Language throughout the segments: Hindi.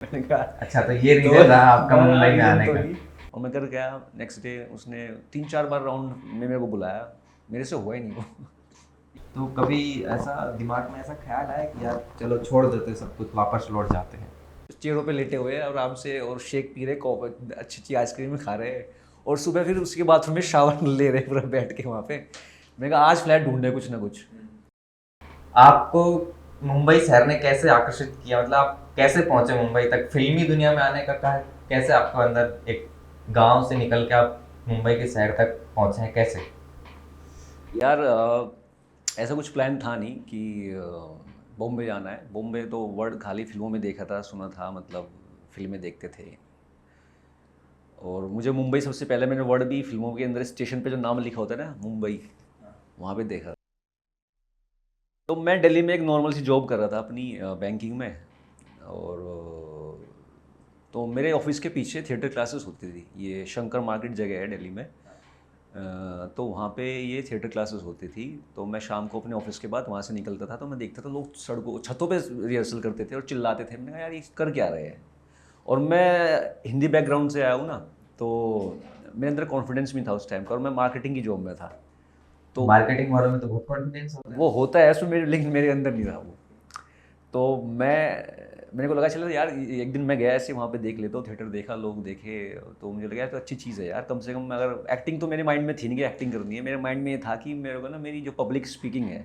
मैंने कहा अच्छा, तो ये रीजन रहा आपका हाँ, मुंबई में रीज़न आने तो का। ही। और मैं कर गया नेक्स्ट डे, उसने 3-4 बार राउंड में मेरे को बुलाया, मेरे से हुआ ही नहीं वो। तो कभी ऐसा दिमाग में ऐसा ख्याल आया कि यार चलो छोड़ देते सब कुछ, वापस लौट जाते हैं? चेयरों पे लेटे हुए हैं आराम से, और शेक पी रहे, कॉफ अच्छी अच्छी आइसक्रीम खा रहे हैं, और सुबह फिर उसके बाथरूम में शावर ले रहे हैं पूरा बैठ के वहाँ पे। मैंने कहा आज फ्लैट ढूंढे कुछ ना कुछ। आपको मुंबई शहर ने कैसे आकर्षित किया, मतलब आप कैसे पहुंचे मुंबई तक, फिल्मी दुनिया में आने का कैसे आपको अंदर एक गांव से निकल के आप मुंबई के शहर तक पहुंचे हैं, कैसे? यार ऐसा कुछ प्लान था नहीं कि बॉम्बे जाना है। बॉम्बे तो वर्ड खाली फिल्मों में देखा था, सुना था, मतलब फिल्में देखते थे। और मुझे मुंबई सबसे पहले मैंने वर्ड भी फिल्मों के अंदर स्टेशन पे जो नाम लिखा होता है ना मुंबई, वहाँ पे देखा। तो मैं दिल्ली में एक नॉर्मल सी जॉब कर रहा था अपनी, बैंकिंग में। और तो मेरे ऑफिस के पीछे थिएटर क्लासेस होती थी, ये शंकर मार्केट जगह है दिल्ली में। तो वहाँ पे ये थिएटर क्लासेस होती थी। तो मैं शाम को अपने ऑफिस के बाद वहाँ से निकलता था, तो मैं देखता था लोग सड़कों छतों पे रिहर्सल करते थे और चिल्लाते थे। मैंने कहा यार ये कर क्या रहे हैं। और मैं हिंदी बैकग्राउंड से आया हूँ ना, तो मेरे अंदर कॉन्फिडेंस भी था उस टाइम का, और मैं मार्केटिंग की जॉब में था। तो मार्केटिंग वालों में तो बहुत कॉन्फिडेंस होता है। वो होता है उसमें मेरे, लेकिन मेरे अंदर नहीं था वो। तो मेरे को लगा चलो यार एक दिन मैं गया ऐसे वहाँ पे देख लेता हूँ, थिएटर देखा, लोग देखे। तो मुझे लगा यार तो अच्छी चीज़ है यार, कम से कम अगर एक्टिंग, तो मेरे माइंड में थी नहीं कि एक्टिंग करनी है। मेरे माइंड में ये था कि मेरे को ना मेरी जो पब्लिक स्पीकिंग है,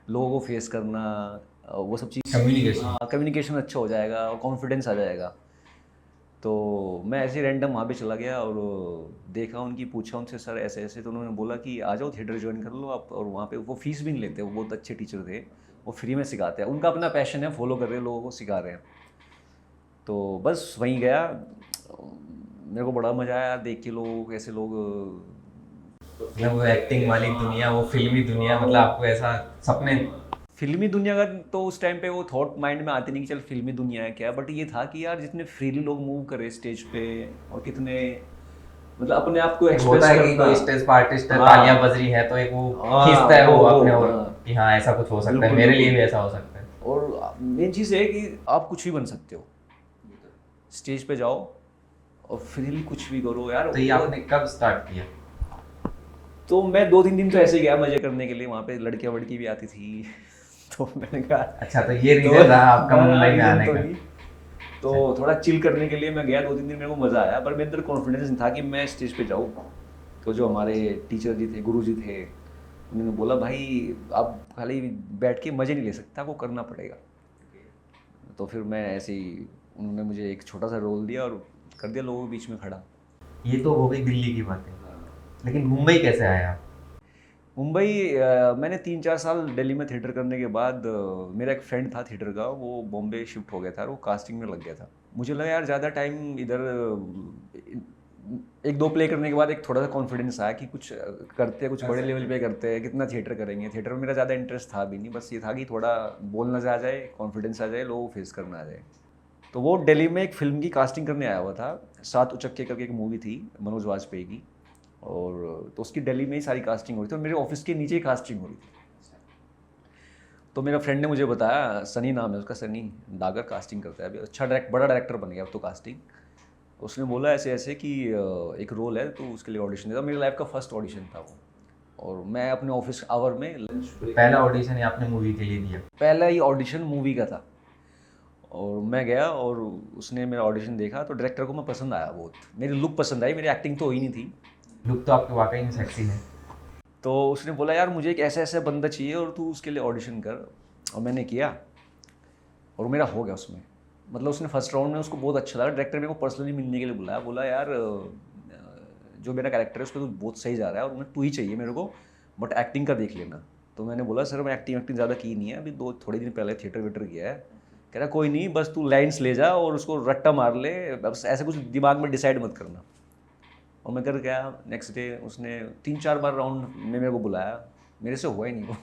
लोगों को फेस करना, वो सब चीज़, कम्युनिकेशन। हाँ कम्युनिकेशन अच्छा हो जाएगा और कॉन्फिडेंस आ जाएगा। तो मैं ऐसे रैंडम वहाँ पे चला गया और देखा उनकी, पूछा उनसे सर ऐसे ऐसे, तो उन्होंने बोला कि आ जाओ थिएटर ज्वाइन कर लो आप। और वहाँ पे वो फीस भी नहीं लेते, वो बहुत अच्छे टीचर थे, वो फ्री में सिखाते हैं, उनका अपना पैशन है, फॉलो कर रहे हैं, लोगों को सिखा रहे हैं। तो बस वहीं गया, मेरे को बड़ा मज़ा आया देख के लोग कैसे लोग। मतलब वो एक्टिंग वाली दुनिया, वो फिल्मी दुनिया, मतलब आपको ऐसा सपने। फिल्मी दुनिया का तो उस टाइम पे वो थॉट माइंड में आती नहीं कि चल फिल्मी दुनिया है क्या, बट ये था कि यार जितने फ्रीली लोग मूव करे स्टेज पे, और कितने मतलब अपने आप को एक होता एक्सप्रेस है कि करना। कोई स्टेज पर आर्टिस्ट है, तालियां हाँ बज रही है तो एक वो हाँ खींचता है वो वो अपने और, हाँ, कि हाँ ऐसा कुछ हो सकता है, बिल्कुल मेरे लिए बिल्कुल। भी ऐसा हो सकता है। और मेन चीज़ है कि आप कुछ भी बन सकते हो, स्टेज पे जाओ और फ्रीली कुछ भी करो यार तो ये वो। आपने कब स्टार्ट किया? तो मैं 2-3 दिन तो ऐसे ही गया मज़े करने के लिए, वहाँ पे लड़कियाँ वड़की भी आती थी तो मैंने कहा, अच्छा, तो ये तो रीजन रहा आपका हाँ मुंबई में रीज़न आने तो का। ही। तो थोड़ा चिल करने के लिए मैं गया, 2-3 दिन मेरे को मज़ा आया, पर मेरे अंदर कॉन्फिडेंस नहीं था कि मैं स्टेज पे जाऊँ। तो जो हमारे टीचर जी थे, गुरु जी थे, उन्होंने बोला भाई आप खाली बैठ के मज़े नहीं ले सकते, आपको करना पड़ेगा। तो फिर मैं ऐसे ही, उन्होंने मुझे एक छोटा सा रोल दिया और कर दिया लोगों के बीच में खड़ा। ये तो हो गई दिल्ली की बातें, लेकिन मुंबई कैसे आए आप? मुंबई मैंने 3-4 साल दिल्ली में थिएटर करने के बाद, मेरा एक फ्रेंड था थिएटर का, वो बॉम्बे शिफ्ट हो गया था और वो कास्टिंग में लग गया था। मुझे लगा यार ज़्यादा टाइम इधर, एक दो प्ले करने के बाद एक थोड़ा सा कॉन्फिडेंस आया कि कुछ करते हैं, कुछ बड़े लेवल पे करते हैं, कितना थिएटर करेंगे। थिएटर में मेरा ज़्यादा इंटरेस्ट था भी नहीं, बस ये था कि थोड़ा बोलना आ जाए, कॉन्फिडेंस आ जाए, लोगों को फेस करना आ जाए। तो वो दिल्ली में एक फ़िल्म की कास्टिंग करने आया हुआ था, सात उचक्के करके एक मूवी थी मनोज वाजपेयी की। और तो उसकी दिल्ली में ही सारी कास्टिंग हो रही थी, और मेरे ऑफिस के नीचे ही कास्टिंग हो रही थी। तो मेरा फ्रेंड ने मुझे बताया, सनी नाम है उसका, सनी डागर कास्टिंग करता है अभी, अच्छा बड़ा डायरेक्टर बन गया अब तो कास्टिंग। उसने बोला ऐसे ऐसे कि एक रोल है तो उसके लिए ऑडिशन देता। मेरी लाइफ का फर्स्ट ऑडिशन था वो, और मैं अपने ऑफिस आवर में लंच तो ब्रेक, पहला ऑडिशन ही आपने मूवी के लिए दिया? पहला ही ऑडिशन मूवी का था। और मैं गया और उसने मेरा ऑडिशन देखा, तो डायरेक्टर को मैं पसंद आया बहुत, मेरी लुक पसंद आई, मेरी एक्टिंग तो हो ही नहीं थी। लुक तो आपके वाकई में सेक्सी है। तो उसने बोला यार मुझे एक ऐसा ऐसा बंदा चाहिए और तू उसके लिए ऑडिशन कर। और मैंने किया और मेरा हो गया उसमें। मतलब उसने फर्स्ट राउंड में, उसको बहुत अच्छा लगा, डायरेक्टर मेरे को पर्सनली मिलने के लिए बुलाया, बोला यार जो मेरा कैरेक्टर है उस पर तो बहुत सही जा रहा है और मैं तू ही चाहिए मेरे को, बट एक्टिंग का देख लेना। तो मैंने बोला सर मैं एक्टिंग ज़्यादा की नहीं है अभी, थोड़े दिन पहले थिएटर वेटर किया है। कह रहा कोई नहीं, बस तू लाइन्स ले जा और उसको रट्टा मार ले, बस ऐसे कुछ दिमाग में डिसाइड मत करना। और मैं कर गया नेक्स्ट डे, उसने 3-4 बार राउंड में मेरे को बुलाया, मेरे से हुआ ही नहीं वो।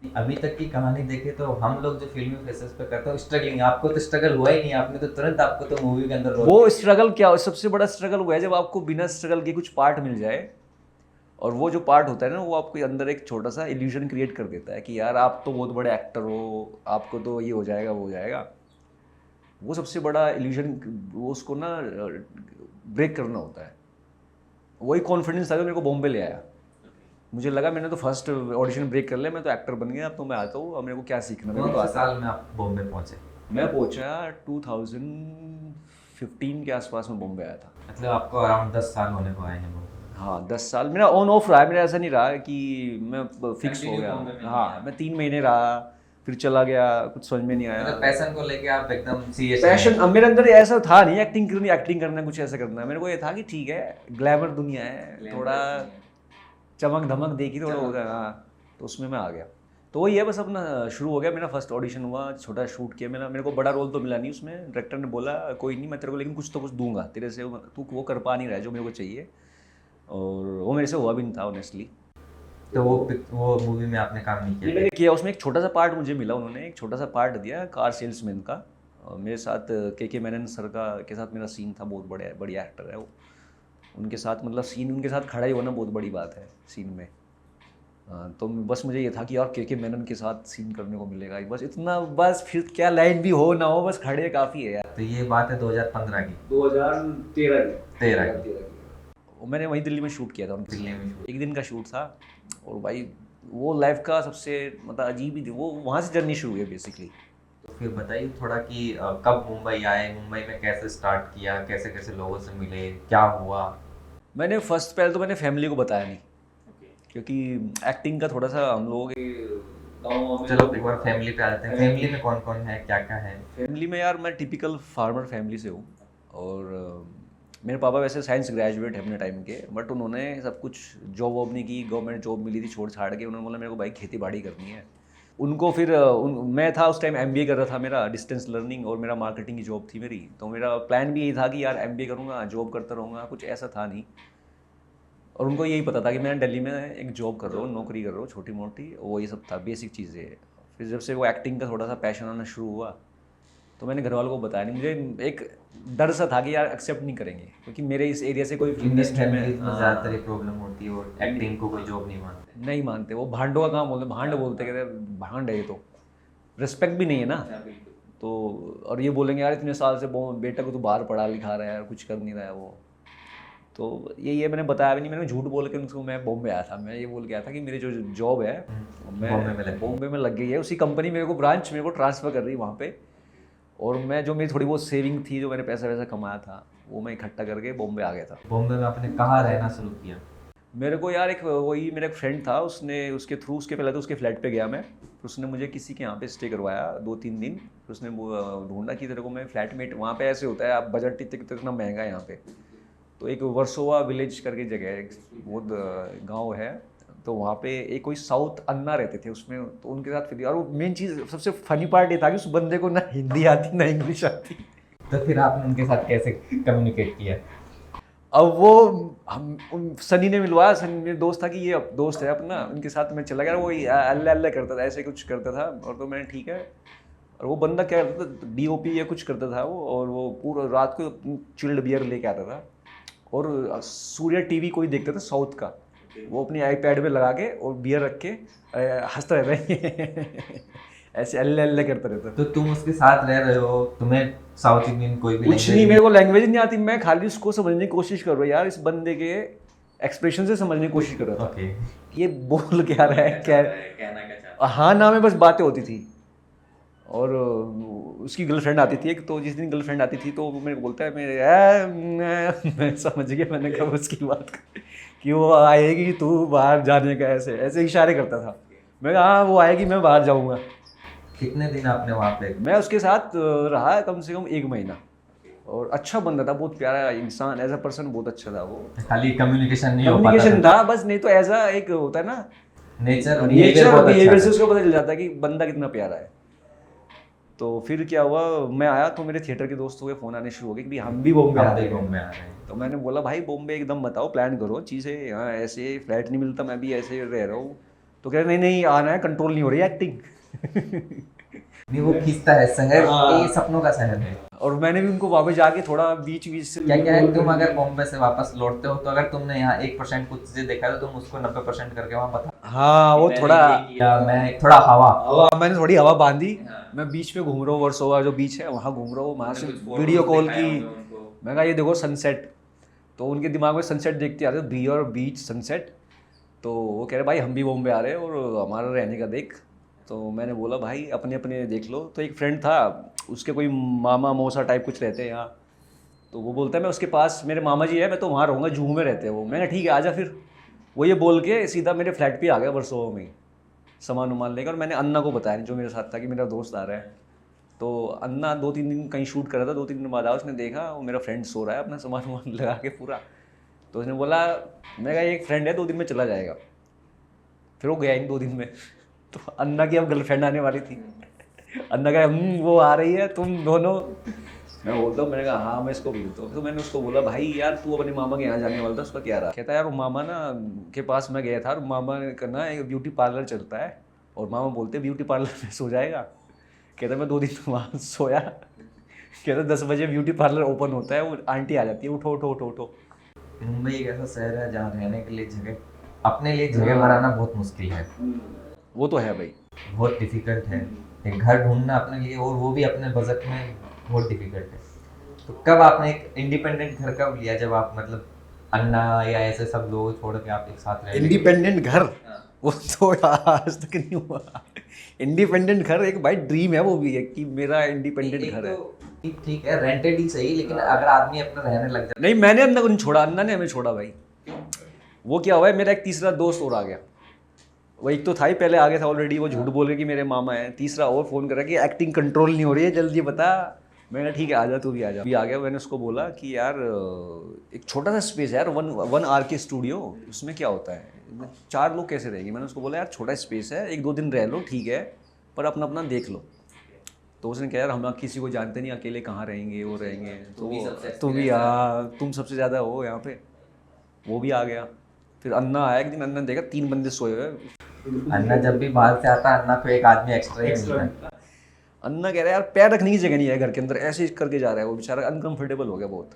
अभी तक की कहानी देखे तो हम लोग जो फिल्मी फेसेस पे करते हैं स्ट्रगलिंग, आपको तो स्ट्रगल हुआ ही नहीं, आपने तो तुरंत, आपको तो मूवी के अंदर रोल वो दिया। स्ट्रगल क्या, सबसे बड़ा स्ट्रगल हुआ है जब आपको बिना स्ट्रगल के कुछ पार्ट मिल जाए, और वो जो पार्ट होता है ना, वो आपके अंदर एक छोटा सा इल्यूजन क्रिएट कर देता है कि यार आप तो बहुत बड़े एक्टर हो, आपको तो ये हो जाएगा वो हो जाएगा। वो सबसे बड़ा इल्यूजन, वो उसको ना ब्रेक करना होता है। वही कॉन्फिडेंस था जो मेरे को बॉम्बे ले आया। मुझे लगा मैंने तो फर्स्ट ऑडिशन ब्रेक कर लिया, मैं तो एक्टर बन गया, अब तो मैं आता हूँ, अब मेरे को क्या सीखना, मेरे को तो कौन से आता है। साल में आप बॉम्बे पहुंचे? मैं पहुंचा 2015 के आसपास में बॉम्बे आया था। मतलब आपको अराउंड 10 साल होने को आए हैं बॉम्बे। हाँ 10 साल मेरा ऑन ऑफ रहा है, मेरा ऐसा नहीं रहा कि मैं फिक्स हो Continue गया। बॉम्बे में नहीं हाँ आया। मैं 3 महीने रहा, फिर चला गया, कुछ समझ में नहीं आया। मतलब पैशन को लेके आप एकदम सीरियस पैशन अब मेरे अंदर ऐसा था नहीं एक्टिंग करनी, एक्टिंग करना कुछ ऐसा करना है। मेरे को ये था कि ठीक है ग्लैमर दुनिया है, थोड़ा चमक धमक देखी थोड़ा हो गया, हाँ तो उसमें मैं आ गया। तो वही है बस, अपना शुरू हो गया। मेरा फर्स्ट ऑडिशन हुआ, छोटा शूट किया मैंने, मेरे को बड़ा रोल तो मिला नहीं उसमें। डायरेक्टर ने बोला कोई नहीं मैं तेरे को लेकिन कुछ तो कुछ दूंगा तेरे से, तू वो कर पा नहीं रहा है जो मेरे को चाहिए, और वो मेरे से हुआ भी नहीं था ऑनेस्टली। तो वो मूवी में आपने काम नहीं किया? मैंने किया, उसमें एक छोटा सा पार्ट मुझे मिला, उन्होंने एक छोटा सा पार्ट दिया कार सेल्समैन का। और मेरे साथ के मेनन सर का के साथ मेरा सीन था, बहुत बढ़िया एक्टर है वो। उनके साथ मतलब सीन उनके साथ खड़ा ही होना बहुत बड़ी बात है सीन में। तो बस मुझे ये था कि यार के मेनन के साथ सीन करने को मिलेगा, बस इतना, बस फिर क्या लाइन भी हो ना हो बस खड़े काफ़ी है यार। तो ये बात है 2015 की? 2013 की। मैंने वहीं दिल्ली में शूट किया था उनके दिल्ली में साथ। एक दिन का शूट था, और भाई वो लाइफ का सबसे मतलब अजीब ही, वो वहाँ से जर्नी शुरू हुई बेसिकली। तो फिर बताइए थोड़ा कि कब मुंबई आए, मुंबई में कैसे स्टार्ट किया, कैसे कैसे लोगों से मिले, क्या हुआ? मैंने फर्स्ट पहले तो मैंने फैमिली को बताया नहीं, क्योंकि एक्टिंग का थोड़ा सा हम लोग गाँव। चलो एक बार फैमिली पे आ जाते हैं। फैमिली में कौन कौन है, क्या क्या है? फैमिली में यार मैं टिपिकल फार्मर फैमिली से हूँ, और मेरे पापा वैसे साइंस ग्रेजुएट है अपने टाइम के, बट उन्होंने सब कुछ जॉब वॉब नहीं की, गवर्नमेंट जॉब मिली थी छोड़ छाड़ के, उन्होंने बोला मेरे को भाई खेती बाड़ी करनी है। उनको फिर मैं था उस टाइम एमबीए कर रहा था, मेरा डिस्टेंस लर्निंग, और मेरा मार्केटिंग की जॉब थी मेरी। तो मेरा प्लान भी यही था कि यार एमबीए करूँगा, जॉब करता रहूँगा, कुछ ऐसा था नहीं। और उनको यही पता था कि मैं दिल्ली में एक जॉब कर रहा हूँ, नौकरी कर रहा हूँ छोटी मोटी, वो ये सब था बेसिक चीज़ें। फिर जब से वो एक्टिंग का थोड़ा सा पैशन आना शुरू हुआ, तो मैंने घर वालों को बताया नहीं। मुझे एक डर सा था कि यार एक्सेप्ट नहीं करेंगे, क्योंकि मेरे इस एरिया से कोई इंडस्ट्री में ज़्यादातर ये प्रॉब्लम होती है, और एक्टिंग को कोई जॉब नहीं मानते। नहीं मानते, वो भांडों का काम बोलते, भांड बोलते, कहते भांड है ये, तो रिस्पेक्ट भी नहीं है ना। तो और ये बोलेंगे यार इतने साल से बेटा को तो बाहर पढ़ा लिखा रहा है यार, कुछ कर नहीं रहा है वो। तो यही है, मैंने बताया भी नहीं, मैंने झूठ बोल के उनको मैं बॉम्बे आया था। मैं ये बोल के आया था कि मेरी जो जॉब है मैं बॉम्बे में लग गई है, उसी कंपनी मेरे को ब्रांच मेरे को ट्रांसफ़र कर रही है वहाँ पे। और मैं जो मेरी थोड़ी बहुत सेविंग थी, जो मैंने पैसा वैसा कमाया था, वो मैं इकट्ठा करके बॉम्बे आ गया था। बॉम्बे में आपने कहाँ रहना शुरू किया? मेरे को यार एक वही मेरा एक फ्रेंड था, उसने उसके थ्रू, उसके पहले तो उसके फ्लैट पे गया मैं, फिर उसने मुझे किसी के यहाँ पे स्टे करवाया 2-3 दिन। फिर उसने ढूंढा कि तेरे को मैं फ्लैटमेट, वहाँ पे ऐसे होता है, आप बजट इतना महंगा है यहाँ पे। तो एक वर्सोवा विलेज करके जगह है, एक बहुत गाँव है, तो वहाँ पे एक कोई साउथ अन्ना रहते थे उसमें, तो उनके साथ फिर। और वो मेन चीज़ सबसे फनी पार्ट ये था कि उस बंदे को ना हिंदी आती ना इंग्लिश आती। तो फिर आपने उनके साथ कैसे कम्युनिकेट किया? अब वो हम सनी ने मिलवाया, सनी मेरे दोस्त था कि ये दोस्त है अपना, उनके साथ मैं चला गया। वो अल्लाह अल्लाह करता था, ऐसे कुछ करता था, और तो मैंने ठीक है। और वो बंदा क्या करता था, डीओपी या कुछ करता था वो, और वो पूरा रात को चिल्ड बियर लेके आता था। और सूर्य टीवी कोई देखता था साउथ का, वो अपनी आईपैड पे लगा के और बियर रख के हंसता रहता है ऐसे अल्लाह अल्लाह करता रहता। तो तुम उसके साथ रह रहे हो, तुम्हें साउथ इंडियन कोई भी कुछ नहीं, मेरे को लैंग्वेज नहीं आती, मैं खाली उसको समझने की कोशिश कर रहा हूँ यार, इस बंदे के एक्सप्रेशन से समझने की कोशिश कर रहा था। ये बोल क्या रहा है, क्या कहना क्या चाहता है। हाँ ना में बस बातें होती थी। और उसकी गर्लफ्रेंड आती थी एक, तो जिस दिन गर्लफ्रेंड आती थी तो वो मेरे को बोलता है मैं समझ गया, मैंने कहा उसकी बात कि वो आएगी तू बाहर जाने का, ऐसे ऐसे इशारे करता था। मैं कहा हाँ वो आएगी, मैं बाहर जाऊँगा। कितने दिन आपने वहाँ पे? मैं उसके साथ रहा कम से कम 1 महीना, और अच्छा बंदा था, बहुत प्यारा इंसान, एज अ पर्सन बहुत अच्छा था वो। खाली कम्युनिकेशन नहीं हो पाता कम्युनिकेशन था बस, नहीं तो ऐसा एक होता है ना नेचर बिहेवियर से उसको पता चल जाता है कि बंदा कितना प्यारा है। तो फिर क्या हुआ, मैं आया तो मेरे थिएटर के दोस्तों के फ़ोन आने शुरू हो गए कि हम भी बॉम्बे आ रहे हैं। तो मैंने बोला भाई बॉम्बे एकदम बताओ, प्लान करो चीज़ें, यहाँ ऐसे फ्लैट नहीं मिलता, मैं भी ऐसे रह रहा हूँ। तो कह रहे नहीं आना है, कंट्रोल नहीं हो रही एक्टिंग नहीं वो खींचता है शहर, ये सपनों का शहर है। और मैंने भी उनको वापस जाके थोड़ा बीच से क्या क्या है, तुम अगर बॉम्बे से वापस लौटते हो तो अगर तुमने यहाँ 1% कुछ चीजें देखा है तो तुम उसको 90% करके वहाँ बता। हाँ वो थोड़ा मैं थोड़ा हवा मैंने थोड़ी हवा बांधी, मैं बीच में घूम रहा हूँ, वर्सोवा जो बीच है वहाँ घूम रहा हूँ, वहाँ से कुछ photos वीडियो कॉल दिखाए की। होंगे उनको। मैं कहा ये देखो सनसेट, तो उनके दिमाग में सनसेट देखते आ रहे बी और बीच सनसेट। तो वो कह रहे भाई हम भी बॉम्बे आ रहे हैं और हमारा रहने का देख। तो मैंने बोला भाई अपने अपने देख लो। तो एक फ्रेंड था, उसके कोई मामा मौसा टाइप कुछ रहते हैं यहाँ। तो वो बोलता है मैं उसके पास, मेरे मामा जी है, मैं तो वहाँ रहूँगा, जूहू में रहते हैं वो। मैंने ठीक है आजा फिर। वो ये बोल के सीधा मेरे फ्लैट पे आ गया वर्सोवा में ही, सामान वामान लेकर। और मैंने अन्ना को बताया नहीं जो मेरे साथ था कि मेरा दोस्त आ रहा है। तो अन्ना 2-3 दिन कहीं शूट कर रहा था, 2-3 दिन बाद आया, उसने देखा वो मेरा फ्रेंड सो रहा है अपना सामान वामान लगा के पूरा। तो उसने बोला, मैं कहा एक फ्रेंड है 2 दिन में चला जाएगा। फिर वो गया इन 2 दिन में। तो अन्ना की अब गर्लफ्रेंड आने वाली थी। अन्ना कहा वो आ रही है तुम दोनों। मैं बोलता हूँ, मैंने कहा हाँ मैं इसको बोलता हूँ। तो मैंने उसको बोला भाई यार तू अपने मामा के यहाँ जाने वाला था, उसका क्या रहा? कहता यार वो मामा ना के पास मैं गया था और मामा का ना एक ब्यूटी पार्लर चलता है और मामा बोलते ब्यूटी पार्लर में सो जाएगा। कहता मैं 2 दिन वहाँ सोया। कहता 10 बजे ब्यूटी पार्लर ओपन होता है, वो आंटी आ जाती है, उठो उठो उठो उठो। मुंबई एक ऐसा शहर है जहाँ रहने के लिए जगह, अपने लिए जगह बनाना बहुत मुश्किल है, वो तो है भाई। बहुत डिफिकल्ट है। एक घर ढूंढना अपने लिए, और वो भी अपने बजट में, बहुत डिफिकल्ट है। तो कब आपने एक इंडिपेंडेंट घर कब लिया, जब आप मतलब अन्ना या ऐसे सब लोग छोड़ के आप एक साथ रह इंडिपेंडेंट घर, हाँ। वो तो आज तक नहीं हुआ। इंडिपेंडेंट घर एक भाई ड्रीम है, वो भी है कि मेरा इंडिपेंडेंट घर है। ठीक है, रेंटेड ही सही, लेकिन अगर आदमी अपना रहने लग जाए। नहीं मैंने अन्ना को नहीं छोड़ा, अन्ना ने हमें छोड़ा भाई। वो क्या हुआ है, मेरा एक तीसरा दोस्त और आ गया। वो एक तो था ही पहले आ गया था ऑलरेडी, वो झूठ बोल रहे कि मेरे मामा हैं। तीसरा और फ़ोन करा कि एक्टिंग कंट्रोल नहीं हो रही है, जल्दी बता। मैंने कहा ठीक है आजा, तू भी आजा। भी आ गया। मैंने उसको बोला कि यार एक छोटा सा स्पेस है यार, 1 आवर के स्टूडियो, उसमें क्या होता है, 4 लोग कैसे रहेंगे? मैंने उसको बोला यार छोटा स्पेस है, 1-2 दिन रह लो ठीक है, पर अपना अपना देख लो। तो उसने कहा यार हम किसी को जानते नहीं, अकेले कहाँ रहेंगे, वो रहेंगे। तो तुम भी तुम सबसे ज़्यादा हो यहाँ पे। वो भी आ गया। फिर अन्ना आया एक दिन, अन्ना ने देखा 3 बंदे सोए हुए। अन्ना जब भी बाहर से आता है, अन्ना को एक आदमी एक्स्ट्रा ही मिलता है। अन्ना कह रहा है यार पैर रखने की जगह नहीं है घर के अंदर, ऐसे ही करके जा रहा है वो बेचारा, अनकंफर्टेबल हो गया बहुत।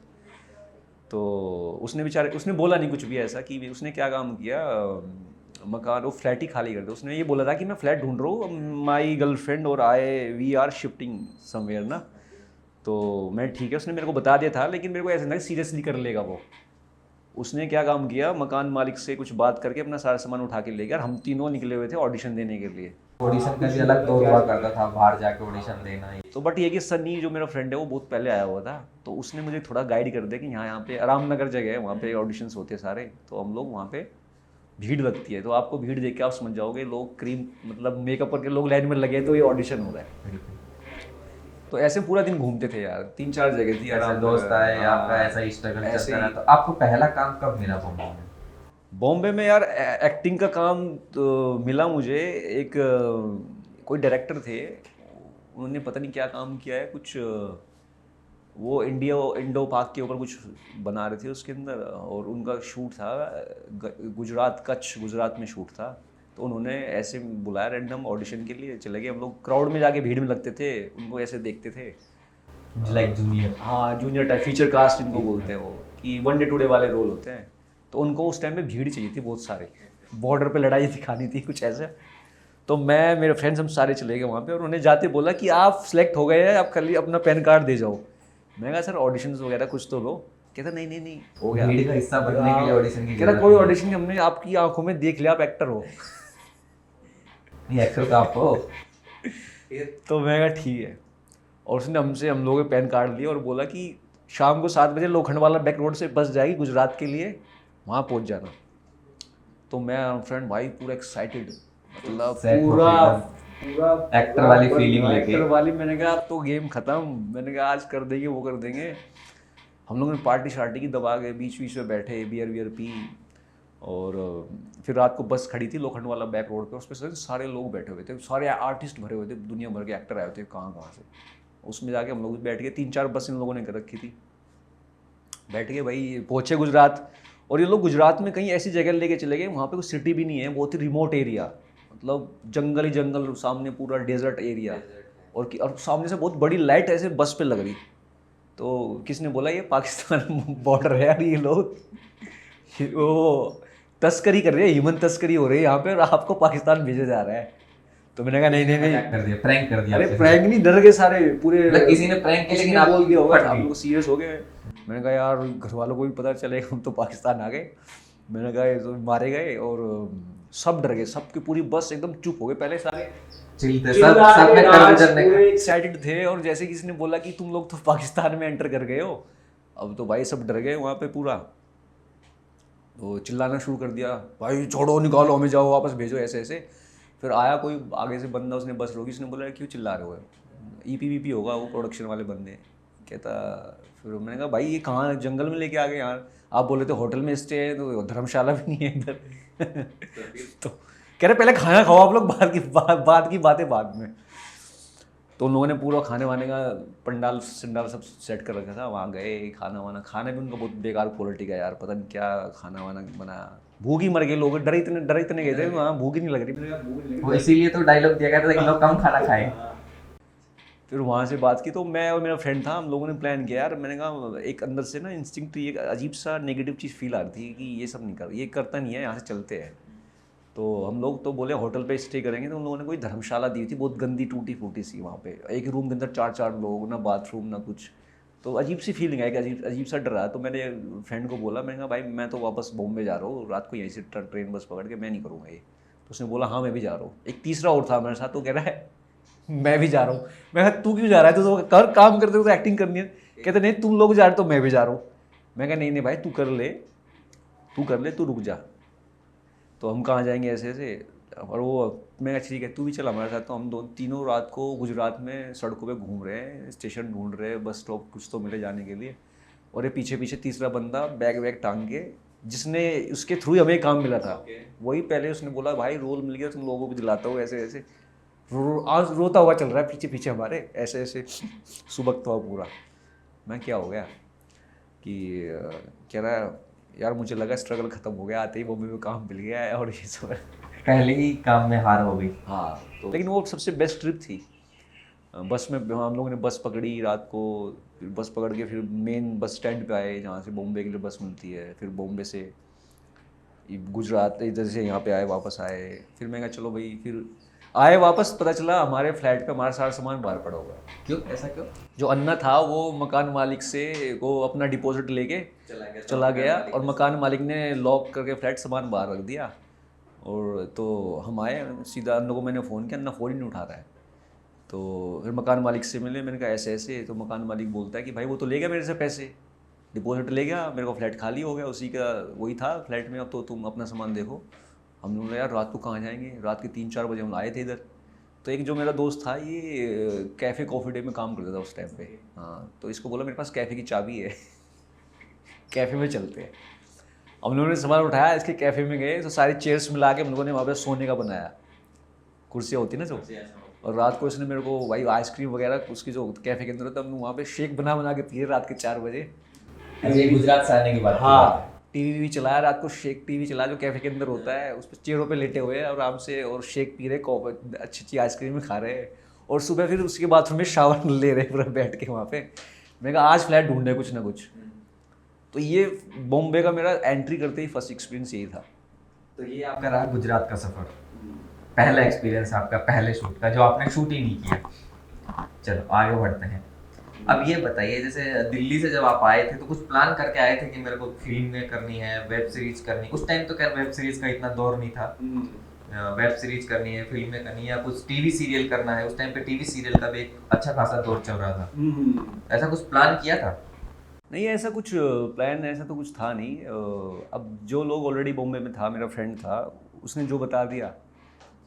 तो उसने बेचारे, उसने बोला नहीं कुछ भी ऐसा कि उसने क्या काम किया, मकान वो फ्लैट ही खाली कर दिया। उसने ये बोला था कि मैं फ्लैट ढूंढ रहा हूँ, माई गर्लफ्रेंड और आई वी आर शिफ्टिंग समवेयर ना। तो मैं ठीक है, उसने मेरे को बता दिया था, लेकिन मेरे को ऐसा नहीं सीरियसली कर लेगा वो। उसने क्या काम किया, मकान मालिक से कुछ बात करके अपना सारा सामान उठा के ले गया। हम तीनों निकले हुए थे ऑडिशन देने के लिए। ऑडिशन का भी अलग दौर हुआ करता था, बाहर जाके ऑडिशन देना ही। तो बट ये कि सन्नी जो मेरा फ्रेंड है वो बहुत पहले आया हुआ था, तो उसने मुझे थोड़ा गाइड कर दिया कि यहाँ पे रामनगर जगह है, वहाँ पे ऑडिशंस होते हैं सारे। तो हम लोग वहाँ पे, भीड़ लगती है, तो आपको भीड़ देख के आप समझ जाओगे, लोग क्रीम मतलब मेकअप करके लोग लाइन में लगे तो ये ऑडिशन हो रहा है। तो ऐसे पूरा दिन घूमते थे यार, 3-4 जगह थी। ऐसा दोस्त आए, आपका ऐसा ही स्ट्रगल ऐसे चलता रहा। ही। तो आपको पहला काम कब मिला बॉम्बे में? बॉम्बे में यार एक्टिंग का काम तो मिला मुझे। एक कोई डायरेक्टर थे, उन्होंने पता नहीं क्या काम किया है, कुछ वो इंडो पाक के ऊपर कुछ बना रहे थे उसके अंदर, और उनका शूट था गुजरात, कच्छ गुजरात में शूट था। तो उन्होंने ऐसे बुलाया रैंडम ऑडिशन के लिए, चले गए हम लोग। क्राउड में जाके भीड़ में लगते थे, उनको ऐसे देखते थे। Like junior. हाँ जूनियर टाइप, फीचर कास्ट इनको बोलते हैं वो, कि 1 डे टुडे वाले रोल होते हैं। तो उनको उस टाइम पे भीड़ चाहिए थी बहुत सारे, बॉर्डर पे लड़ाई दिखानी थी कुछ ऐसे। तो मैं मेरे फ्रेंड्स हम सारे चले गए वहाँ पे, और उन्होंने जाते बोला कि आप सिलेक्ट हो गए हैं, आप खाली अपना पैन कार्ड दे जाओ। मैं कहा सर ऑडिशंस वगैरह कुछ तो लो। कहता नहीं नहीं नहीं हो गया, भीड़ का हिस्सा बनने के लिए ऑडिशन की कहता जरूरत कोई नहीं। ऑडिशन नहीं, हमने आपकी आंखों में देख लिया आप एक्टर हो। नहीं, एक्टर का आप हो। तो मैं कहा ठीक है। और उसने हमसे, हम लोगों के पैन कार्ड लिए और बोला कि शाम को 7 बजे लोखंड वाला बैक रोड से बस जाएगी गुजरात के लिए, वहाँ पहुँच जाना। तो मैं फ्रेंड भाई पूरा एक्साइटेड, मतलब Set हो पूरा गए, पूरा एक्टर वाली फीलिंग लेके। एक्टर वाली। मैंने कहा अब तो गेम खत्म, मैंने कहा आज कर देंगे वो कर देंगे। हम लोगों ने पार्टी शार्टी की दबा के बीच बीच में बैठे, बियर वियर पी। और फिर रात को बस खड़ी थी लोखंड वाला बैक रोड पे, उस पर सारे लोग बैठे हुए थे, सारे आर्टिस्ट भरे हुए थे, दुनिया भर के एक्टर आए थे कहाँ कहाँ से। उसमें जाके हम लोग बैठ गए, 3-4 बस इन लोगों ने कर रखी थी। बैठ के भाई पहुँचे गुजरात। और ये लोग गुजरात में कहीं ऐसी जगह लेके चले गए, वहाँ पे कोई सिटी भी नहीं है, बहुत ही रिमोट एरिया, मतलब जंगल ही जंगल, सामने पूरा डेजर्ट एरिया। और सामने से बहुत बड़ी लाइट ऐसे बस पे लग रही। तो किसने बोला ये पाकिस्तान बॉर्डर है यार, ये लोग वो तस्करी कर रहे हैं, ह्यूमन तस्करी हो रही है यहाँ पे, और आपको पाकिस्तान भेजा जा रहा है। तो मैंने कहा नहीं नहीं नहीं, कर दिया, प्रैंक कर दिया अरे आपके प्रैंक नहीं, डर गए सारे पूरे, मतलब किसी ने prank किया, किसी लेकिन ने आप बोल दिया होगा फट आप गई। लोग सीरियस हो गए। मैंने कहा यार घर वालों को भी पता चलेगा हम तो पाकिस्तान आ गए। मैंने कहा ये तो मारे गए, और सब डर गए, सबकी पूरी बस एकदम चुप हो गए पहले सारे, चिल्ते सब चिल्ला सब के में कर राज गुजरने का। पूरे एक्साइटेड थे, और जैसे किसी ने बोला कि तुम लोग तो पाकिस्तान में एंटर कर गए हो, अब तो भाई सब डर गए वहाँ पे पूरा। तो चिल्लाना शुरू कर दिया, भाई छोड़ो निकालो हमें, जाओ वापस भेजो, ऐसे ऐसे। फिर आया कोई आगे से बंदा, उसने बस रोकी, उसने बोला क्यों चिल्ला रहे हो, ईपीवीपी होगा वो प्रोडक्शन वाले बंदे। कहता, फिर मैंने कहा भाई ये कहाँ जंगल में लेके आ गए यार, आप बोले थे होटल में स्टे है, तो धर्मशाला भी नहीं है इधर। तो कह रहे पहले खाना खाओ आप लोग, बाद की बातें बाद में। तो उन लोगों ने पूरा खाने वाने का पंडाल संडाल सब सेट कर रखा था, वहाँ गए, खाना वाना, खाना भी उनका बहुत बेकार क्वालिटी का यार, पता नहीं क्या खाना वाना बनाया, भूख ही मर गए लोग, डर इतने गए थे वहाँ, भूख ही नहीं लग रही, मैंने कहा भूख नहीं लग वो रही। इसीलिए तो डायलॉग दिया गया था कि लोग कम खाना खाएं। फिर वहाँ से बात की, तो मैं और मेरा फ्रेंड था, हम लोगों ने प्लान किया यार, मैंने कहा एक अंदर से ना इंस्टिंक्ट, एक अजीब सा नेगेटिव चीज़ फील आ रही थी कि ये सब नहीं कर, ये करता नहीं है, यहाँ से चलते हैं। तो हम लोग तो बोले होटल पे स्टे करेंगे, तो उन लोगों ने कोई धर्मशाला दी थी, बहुत गंदी टूटी फूटी सी, वहाँ पे एक ही रूम के अंदर 4 लोग, ना बाथरूम ना कुछ। तो अजीब सी फीलिंग है कि अजीब अजीब सा डर रहा। तो मैंने फ्रेंड को बोला, मैंने कहा भाई मैं तो वापस बॉम्बे जा रहा हूँ, रात को यहीं से ट्रेन बस पकड़ के, मैं नहीं करूँगा ये। तो उसने बोला हाँ मैं भी जा रहा हूँ। एक तीसरा और था मेरे साथ, तो कह रहा है मैं भी जा रहा हूँ। मैं कहा तू क्यों जा रहा है, तो कर काम करते हो तो एक्टिंग करनी है। कहते नहीं तुम लोग जा रहे तो मैं भी जा रहा हूँ। मैं कहा नहीं नहीं भाई तू कर ले, तू रुक जा। तो हम कहाँ जाएंगे ऐसे ऐसे, और वो, मैं कहा ठीक है तू भी चल हमारे साथ। तो हम तीनों रात को गुजरात में सड़कों पे घूम रहे हैं, स्टेशन ढूंढ रहे हैं, बस स्टॉप कुछ तो मिले जाने के लिए। और ये पीछे पीछे तीसरा बंदा बैग वैग टांग के, जिसने उसके थ्रू हमें काम मिला था, वही पहले उसने बोला भाई रोल मिल गया तुम लोगों को भी दिलाता हूँ, ऐसे ऐसे आज रोता हुआ चल रहा है पीछे पीछे हमारे, ऐसे ऐसे सुबकता हुआ पूरा। मैं क्या हो गया कि कह रहा है यार मुझे लगा स्ट्रगल खत्म हो गया, आते ही बॉम्बे में काम मिल गया है और ये सब है। पहले ही काम में हार हो गई। हाँ तो लेकिन वो सबसे बेस्ट ट्रिप थी। बस में हम लोगों ने बस पकड़ी रात को, फिर बस पकड़ के फिर मेन बस स्टैंड पे आए जहाँ से बॉम्बे के लिए बस मिलती है। फिर बॉम्बे से गुजरात इधर से यहाँ पे आए, वापस आए। फिर मैं कहा चलो भाई, फिर आए वापस, पता चला हमारे फ्लैट पे हमारा सारा सामान बाहर पड़ा हुआ है। क्यों, ऐसा क्यों? जो अन्ना था वो मकान मालिक से वो अपना डिपॉजिट लेके चला गया, और मकान मालिक ने लॉक करके फ्लैट सामान बाहर रख दिया। और तो हम आए सीधा, अन्ना को मैंने फ़ोन किया, अन्ना फ़ोन ही नहीं उठा रहा है। तो फिर मकान मालिक से मिले, मैंने कहा ऐसे ऐसे। तो मकान मालिक बोलता है कि भाई वो तो ले गया मेरे से पैसे, डिपॉजिट ले गया, मेरे को फ्लैट खाली हो गया, उसी का वही था फ्लैट में, अब तो तुम अपना सामान देखो। हमने बोला यार रात को कहाँ जाएंगे, रात के 3-4 बजे हम आए थे इधर। तो एक जो मेरा दोस्त था ये कैफ़े कॉफ़ी डे में काम करता था उस टाइम पे, हाँ, तो इसको बोला मेरे पास कैफ़े की चाबी है कैफ़े में चलते हैं। हम लोगों ने सामान उठाया, इसके कैफ़े में गए, तो सारी चेयर्स मिला के हम लोगों ने वहाँ पे सोने का बनाया, कुर्सियाँ होती ना जो। और रात को इसने मेरे को भाई आइसक्रीम वगैरह उसकी जो कैफ़े के अंदर होता है, हम वहाँ पे शेक बना बना के पिए रात के 4 बजे। ये गुजरात से आने के बाद हाँ, टीवी भी चलाया रात को, शेक टीवी चलाया जो कैफ़े के अंदर होता है, उस पर चेयरों पे लेटे हुए हैं आराम से, और शेक पी रहे, अच्छी अच्छी आइसक्रीम खा रहे हैं। और सुबह फिर उसके बाथरूम में शावर ले रहे पूरा बैठ के वहाँ पे। मैंने कहा आज फ्लैट ढूंढे कुछ ना कुछ। तो ये बॉम्बे का मेरा एंट्री करते ही फर्स्ट एक्सपीरियंस यही था। तो ये आपका रहा गुजरात का सफर, पहला एक्सपीरियंस आपका पहले शूट का, जो आपने शूट ही नहीं किया। चलो आगे बढ़ते हैं। अब ये बताइए, जैसे दिल्ली से जब आप आए थे तो कुछ प्लान करके आए थे कि मेरे को फिल्में करनी है, वेब सीरीज करनी, उस टाइम तो खैर वेब सीरीज का इतना दौर नहीं था, वेब सीरीज करनी है, फिल्में करनी है, या कुछ टीवी सीरियल करना है। उस टाइम पे टीवी सीरियल का भी एक अच्छा खासा दौर चल रहा था, ऐसा कुछ प्लान किया था? नहीं ऐसा कुछ प्लान ऐसा तो कुछ था नहीं। अब जो लोग ऑलरेडी बॉम्बे में था, मेरा फ्रेंड था, उसने जो बता दिया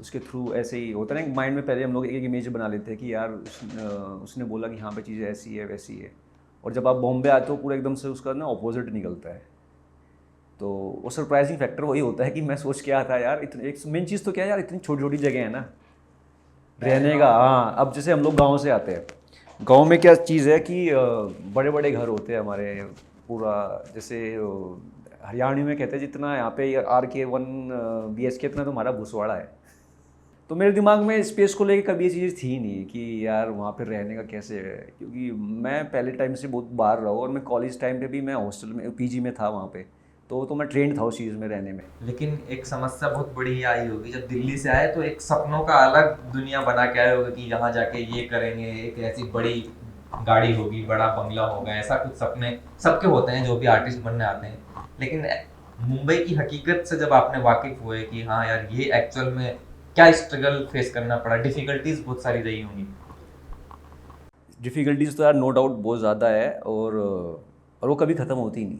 उसके थ्रू ऐसे ही होता है ना, माइंड में पहले हम लोग एक इमेज बना लेते हैं कि यार उसने बोला कि हाँ पे चीज़ें ऐसी है वैसी है, और जब आप बॉम्बे आते हो पूरा एकदम से उसका ना अपोजिट निकलता है। तो वो सरप्राइजिंग फैक्टर वही होता है कि मैं सोच के आया था यार, इतने एक मेन चीज़ तो क्या है यार, इतनी छोटी छोटी जगह है ना रहने का। हाँ, अब जैसे हम लोग गांव से आते हैं, गांव में क्या चीज़ है कि बड़े बड़े घर होते हैं हमारे, पूरा जैसे हरियाणा में कहते हैं जितना यहाँ पे RK1 BHK इतना तो हमारा भूसवाड़ा है। तो मेरे दिमाग में स्पेस को लेके कभी ये चीज़ थी नहीं कि यार वहाँ पे रहने का कैसे है, क्योंकि मैं पहले टाइम से बहुत बाहर रहा हूँ, और मैं कॉलेज टाइम पे भी मैं हॉस्टल में PG में था वहाँ पे, तो मैं ट्रेंड था उस चीज़ में रहने में। लेकिन एक समस्या बहुत बड़ी ये आई होगी, जब दिल्ली से आए तो एक सपनों का अलग दुनिया बना के आए होगे कि यहाँ जाके ये करेंगे, एक ऐसी बड़ी गाड़ी होगी, बड़ा बंगला होगा, ऐसा कुछ सपने सबके होते हैं जो भी आर्टिस्ट बनने आते हैं। लेकिन मुंबई की हकीकत से जब आपने वाकिफ हुए कि हाँ यार ये एक्चुअल में क्या स्ट्रगल फेस करना पड़ा, डिफिकल्टीज बहुत सारी रही होंगी। डिफ़िकल्टीज़ तो यार नो डाउट बहुत ज़्यादा है, और वो कभी ख़त्म होती ही नहीं।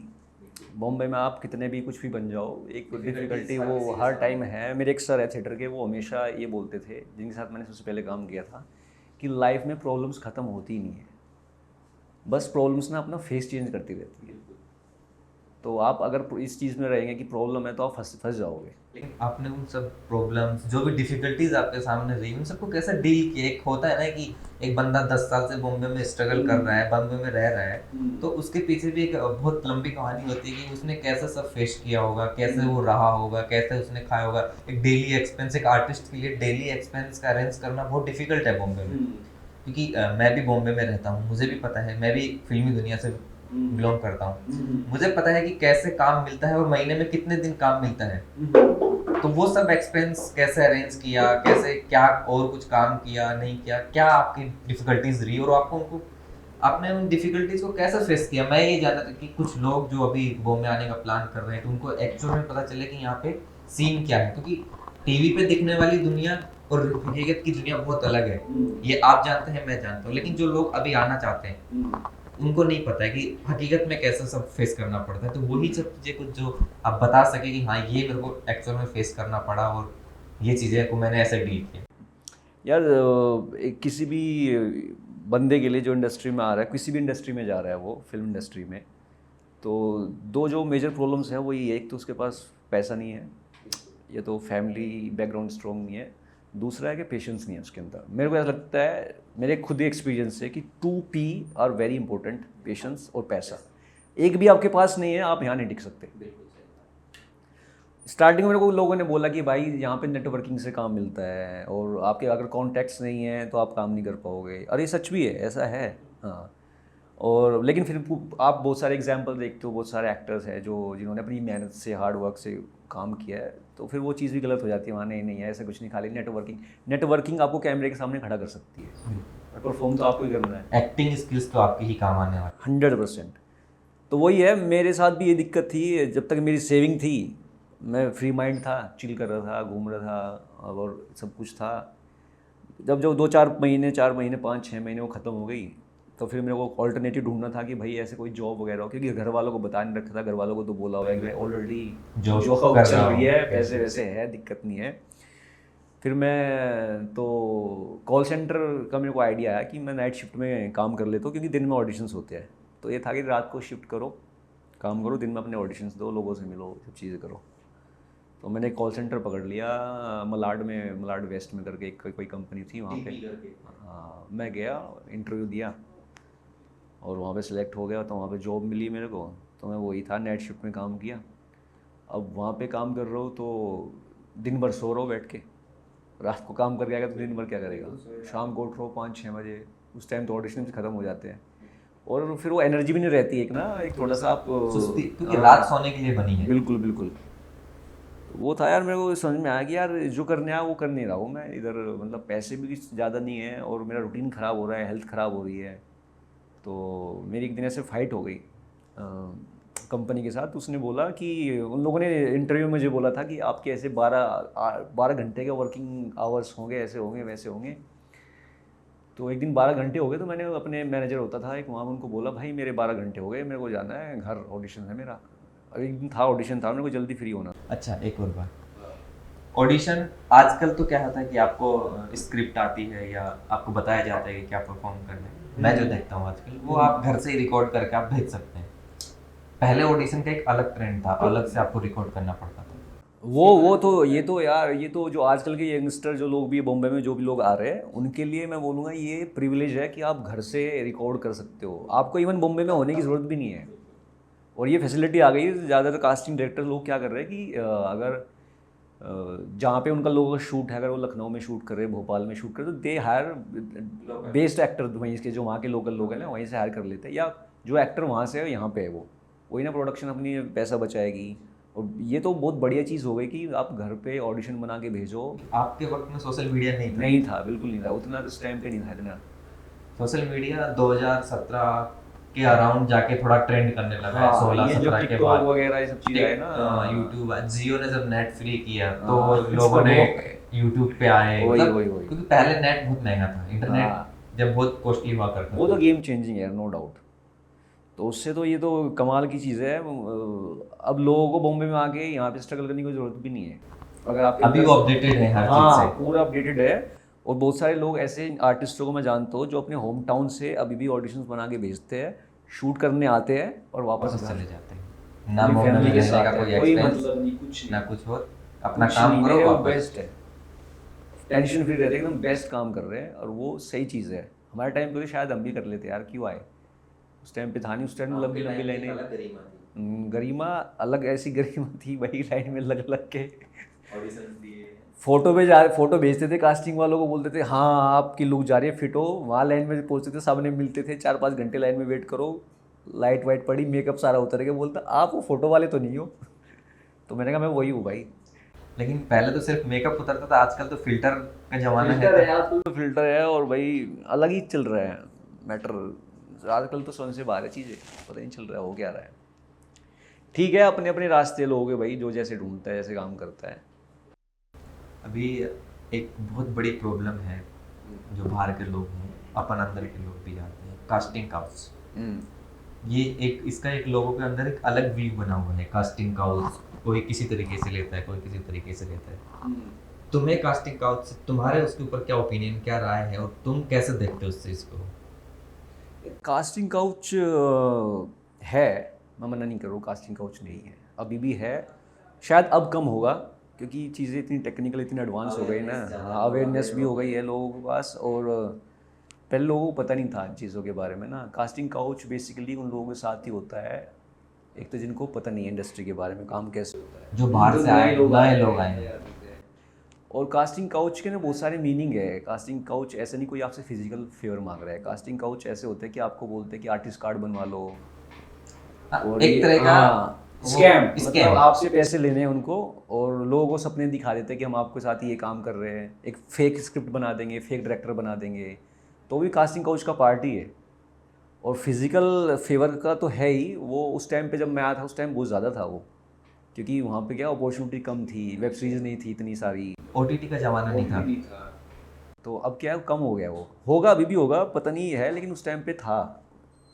बॉम्बे में आप कितने भी कुछ भी बन जाओ, एक डिफ़िकल्टी वो हर टाइम है। मेरे एक सर है थिएटर के, वो हमेशा ये बोलते थे, जिनके साथ मैंने सबसे पहले काम किया था, कि लाइफ में प्रॉब्लम्स ख़त्म होती ही नहीं है, बस प्रॉब्लम्स ना अपना फेस चेंज करती रहती है। तो आप अगर इस चीज़ में रहेंगे कि प्रॉब्लम है तो आप फंस जाओगे। लेकिन आपने उन सब प्रॉब्लम्स, जो भी डिफिकल्टीज आपके सामने रही, उन सबको कैसे डील किया? एक होता है ना कि एक बंदा 10 साल से बॉम्बे में स्ट्रगल कर रहा है, बॉम्बे में रह रहा है, तो उसके पीछे भी एक बहुत लंबी कहानी होती है कि उसने कैसे सब फेस किया होगा, कैसे वो रहा होगा, कैसे उसने खाया होगा। एक डेली एक्सपेंस, एक आर्टिस्ट के लिए डेली एक्सपेंस का अरेंज करना बहुत डिफिकल्ट है बॉम्बे में। क्योंकि मैं भी बॉम्बे में रहता हूँ, मुझे भी पता है, मैं भी फिल्मी दुनिया से बिलोंग करता हूँ, मुझे पता है कि कैसे काम मिलता है और महीने में कितने दिन काम मिलता है। तो वो सब एक्सपेंस कैसे अरेंज किया, कैसे क्या और कुछ काम किया नहीं किया, क्या आपकी डिफिकल्टीज रही और आपको उनको, आपने उन डिफिकल्टीज को कैसे फेस किया? मैं ये जानता था कि कुछ लोग जो अभी बॉम्बे आने का प्लान कर रहे हैं तो उनको एक्चुअल में पता चले कि यहाँ पे सीन क्या है, क्योंकि टीवी पे दिखने वाली दुनिया और हकीकत की दुनिया बहुत अलग है। ये आप जानते हैं, मैं जानता हूँ, लेकिन जो लोग अभी आना चाहते हैं उनको नहीं पता है कि हकीकत में कैसा सब फेस करना पड़ता है। तो वही सब चीज़ें कुछ जो आप बता सके कि हाँ ये मेरे को एक्चुअल में फेस करना पड़ा और ये चीज़ें को मैंने ऐसे डील किया। यार किसी भी बंदे के लिए जो इंडस्ट्री में आ रहा है, किसी भी इंडस्ट्री में जा रहा है, वो फिल्म इंडस्ट्री में, तो दो जो मेजर प्रॉब्लम्स हैं वो ये, एक तो उसके पास पैसा नहीं है, या तो फैमिली बैकग्राउंड स्ट्रॉन्ग नहीं है, दूसरा है कि पेशेंस नहीं है उसके अंदर। मेरे को ऐसा लगता है, मेरे खुद ही एक्सपीरियंस है कि 2P are very important, patience और पैसा। एक भी आपके पास नहीं है, आप यहाँ नहीं टिक सकते। स्टार्टिंग में मेरे को लोगों ने बोला कि भाई यहाँ पे नेटवर्किंग से काम मिलता है, और आपके अगर कॉन्टैक्ट्स नहीं है तो आप काम नहीं कर पाओगे। और ये सच भी है, ऐसा है, हाँ। और लेकिन फिर आप बहुत सारे एग्जांपल देखते हो, बहुत सारे एक्टर्स हैं जो जिन्होंने अपनी मेहनत से, हार्ड वर्क से काम किया है, तो फिर वो चीज़ भी गलत हो जाती है वहाँ। नहीं है, ऐसा कुछ नहीं, खाली नेटवर्किंग आपको कैमरे के सामने खड़ा कर सकती है, परफॉर्म तो आपको ही करना है। एक्टिंग स्किल्स तो आपकी ही काम आने वाली। 100%। तो वही है, मेरे साथ भी ये दिक्कत थी। जब तक मेरी सेविंग थी, मैं फ्री माइंड था, चिल कर रहा था, घूम रहा था और सब कुछ था। जब जो 2-4 महीने, 4 महीने, 5-6 महीने वो ख़त्म हो गई, तो फिर मेरे को ऑल्टरनेटिव ढूंढना था कि भाई ऐसे कोई जॉब वगैरह हो, क्योंकि घर वालों को बता नहीं रखा था। घर वालों को तो बोला हुआ है कि ऑलरेडी जॉब जॉब चल रही है, पैसे पैसे वैसे है, दिक्कत नहीं है। फिर मैं तो कॉल सेंटर का मेरे को आइडिया आया कि मैं नाइट शिफ्ट में काम कर लेता हूँ, क्योंकि दिन में ऑडिशंस होते हैं। तो ये था कि रात को शिफ्ट करो, काम करो, दिन में अपने ऑडिशंस दो, लोगों से मिलो, सब चीज़ें करो। तो मैंने कॉल सेंटर पकड़ लिया मलाड में, मलाड वेस्ट में करके एक कोई कंपनी थी वहाँ पे। हाँ, मैं गया, इंटरव्यू दिया और वहाँ पे सिलेक्ट हो गया। तो वहाँ पे जॉब मिली मेरे को, तो मैं वही था, नाइट शिफ्ट में काम किया। अब वहाँ पे काम कर रहा हूँ तो दिन भर सो रहा हूँ बैठ के, रात को काम करके आएगा तो दिन भर क्या करेगा। शाम को उठ रहा हूँ 5-6 बजे, उस टाइम तो ऑडिशन भी ख़त्म हो जाते हैं, और फिर वो एनर्जी भी नहीं रहती है, एक ना, एक थोड़ा सा आप सुस्ती, क्योंकि रात सोने के लिए बनी है। बिल्कुल बिल्कुल। वो था यार, मेरे को समझ में आया कि यार जो करने आया वो कर नहीं रहा हूँ मैं इधर। मतलब पैसे भी ज़्यादा नहीं है और मेरा रूटीन ख़राब हो रहा है, हेल्थ ख़राब हो रही है। तो मेरी एक दिन ऐसे फाइट हो गई कंपनी के साथ। उसने बोला कि उन लोगों ने इंटरव्यू में मुझे बोला था कि आपके ऐसे 12 घंटे के वर्किंग आवर्स होंगे, ऐसे होंगे, वैसे होंगे। तो एक दिन 12 घंटे हो गए, तो मैंने अपने मैनेजर होता था एक वहाँ, उनको बोला भाई मेरे 12 घंटे हो गए, मेरे को जाना है घर, ऑडिशन है मेरा। अब एक दिन था ऑडिशन था, मेरे को जल्दी फ्री होना। अच्छा, एक और बात, ऑडिशन आजकल तो क्या होता है कि आपको स्क्रिप्ट आती है या आपको बताया जाता है कि क्या परफॉर्म करना है। मैं जो देखता हूँ आजकल, वो आप घर से ही रिकॉर्ड करके आप भेज सकते हैं। पहले ऑडिशन का एक अलग ट्रेंड था, अलग से आपको रिकॉर्ड करना पड़ता था। वो तो ये तो यार, ये तो जो आजकल के यंगस्टर जो लोग भी बॉम्बे में जो भी लोग आ रहे हैं, उनके लिए मैं बोलूँगा ये प्रिविलेज है कि आप घर से रिकॉर्ड कर सकते हो। आपको इवन बॉम्बे में होने की ज़रूरत भी नहीं है, और ये फैसिलिटी आ गई है। ज़्यादातर कास्टिंग डायरेक्टर लोग क्या कर रहे हैं कि अगर जहाँ पे उनका लोगों का शूट है, अगर वो लखनऊ में शूट कर रहे हैं, भोपाल में शूट कर रहे हैं, तो दे हायर बेस्ड एक्टर वहीं के, जो वहाँ के लोकल लोग हैं ना, वहीं से हायर कर लेते हैं, या जो एक्टर वहाँ से है यहाँ पे है वो वही ना, प्रोडक्शन अपनी पैसा बचाएगी। और ये तो बहुत बढ़िया चीज़ हो गई कि आप घर पे ऑडिशन बना के भेजो। आपके वक्त में सोशल मीडिया नहीं था। नहीं था, बिल्कुल नहीं था, उतना उस टाइम पे नहीं था इतना। सोशल मीडिया 2017 के अराउंड जाके थोड़ा ट्रेंड करने लगा है, 16-17 के बाद वगैरह ये सब चीज़ें है ना। यूट्यूब, जियो ने जब नेट फ्री किया तो हाँ, लोगों ने वो- यूट्यूब पे आए। वही मतलब वही वही। क्योंकि पहले नेट बहुत महंगा था, हाँ। इंटरनेट जब बहुत कॉस्टली हुआ करता वो था। तो गेम चेंजिंग है, नो डाउट। तो उससे तो ये तो कमाल की चीज़ है। अब लोगों को बॉम्बे में आके यहाँ पे स्ट्रगल करने की जरूरत भी नहीं है। अगर आप अभी वो अपडेटेड है हर चीज हाँ, से। पूरा अपडेटेड है। और बहुत सारे लोग ऐसे आर्टिस्टों को मैं जानता हूँ जो अपने होम टाउन से अभी भी ऑडिशंस बना के भेजते हैं, शूट करने आते हैं और वापस वापस घर। चले जाते हैं, ना अपनी मुंबई में फैमिली के रहने साथ का है, कोई कोई एक्सपेंस, मतलब नहीं, कुछ ना नहीं, कुछ और, अपना कुछ काम नहीं करो है, वो वापस। बेस्ट है। टेंशन फ्री रहते हैं, एकदम बेस्ट काम कर रहे हैं और वो सही चीज़ है। हमारे टाइम पे तो शायद हम भी कर लेते यार, क्यों आए। उस टाइम पे था नहीं, उस टाइम में लंबी लंबी लाइनें। गरिमा अलग, ऐसी गरिमा थी भाई, लाइन में लग लग के फोटो भेजते थे कास्टिंग वालों को, बोलते थे हाँ आपकी लुक जा रही है, फिट हो। वहाँ लाइन में पहुँचते थे, सामने मिलते थे, 4-5 घंटे लाइन में वेट करो, लाइट वाइट पड़ी, मेकअप सारा उतर के, बोलता आप वो फोटो वाले तो नहीं हो। तो मैंने कहा मैं वही हूँ भाई। लेकिन पहले तो सिर्फ मेकअप उतरता था, आजकल तो फिल्टर का जमाना है। आजकल तो फिल्टर है और भाई अलग ही चल रहा है मैटर। आजकल तो समझ से बाहर है चीज़ें, पता नहीं चल रहा है हो क्या रहा है। ठीक है, अपने अपने रास्ते लोग हैं भाई, जो जैसे ढूंढता है, जैसे काम करता है। अभी एक बहुत बड़ी प्रॉब्लम है, जो बाहर के लोग हैं, अपन अंदर के लोग भी जानते हैं, कास्टिंग काउच। ये एक इसका एक लोगों के अंदर एक अलग व्यू बना हुआ है, कास्टिंग काउच। कोई किसी तरीके से लेता है, कोई किसी तरीके से लेता है। तुम्हें कास्टिंग काउच से तुम्हारे उसके ऊपर क्या ओपिनियन, क्या राय है, और तुम कैसे देखते हो उस चीज़ को? कास्टिंग काउच है, मैं मना नहीं कर रहा हूँ, कास्टिंग काउच नहीं है, अभी भी है। शायद अब कम होगा क्योंकि चीज़ें इतनी टेक्निकल, इतनी एडवांस हो गई ना। हाँ, अवेयरनेस भी हो गई है लोगों के पास। और पहले लोगों को पता नहीं था इन चीज़ों के बारे में ना। कास्टिंग काउच बेसिकली उन लोगों के साथ ही होता है, एक तो जिनको पता नहीं है इंडस्ट्री के बारे में, काम कैसे होता है, जो बाहर से आए, नए लोग आए हैं। और कास्टिंग काउच के ना बहुत सारे मीनिंग है। कास्टिंग काउच ऐसे नहीं कोई आपसे फिजिकल फेवर मांग रहा है। कास्टिंग काउच ऐसे होते हैं कि आपको बोलते हैं कि आर्टिस्ट कार्ड बनवा लो, और एक तरह का स्कैम, स्कैम। मतलब आपसे पैसे लेने हैं उनको, और लोगों को सपने दिखा देते हैं कि हम आपके साथ ये काम कर रहे हैं, एक फेक स्क्रिप्ट बना देंगे, फेक डायरेक्टर बना देंगे। तो भी कास्टिंग काउच का पार्ट ही है। और फिजिकल फेवर का तो है ही। वो उस टाइम पे जब मैं आया था उस टाइम बहुत ज़्यादा था वो, क्योंकि वहाँ पे क्या अपॉर्चुनिटी कम थी, वेब सीरीज़ नहीं थी इतनी सारी, ओटीटी का जमाना नहीं था। तो अब क्या है, कम हो गया। वो होगा, अभी भी होगा, पता नहीं है, लेकिन उस टाइम पे था।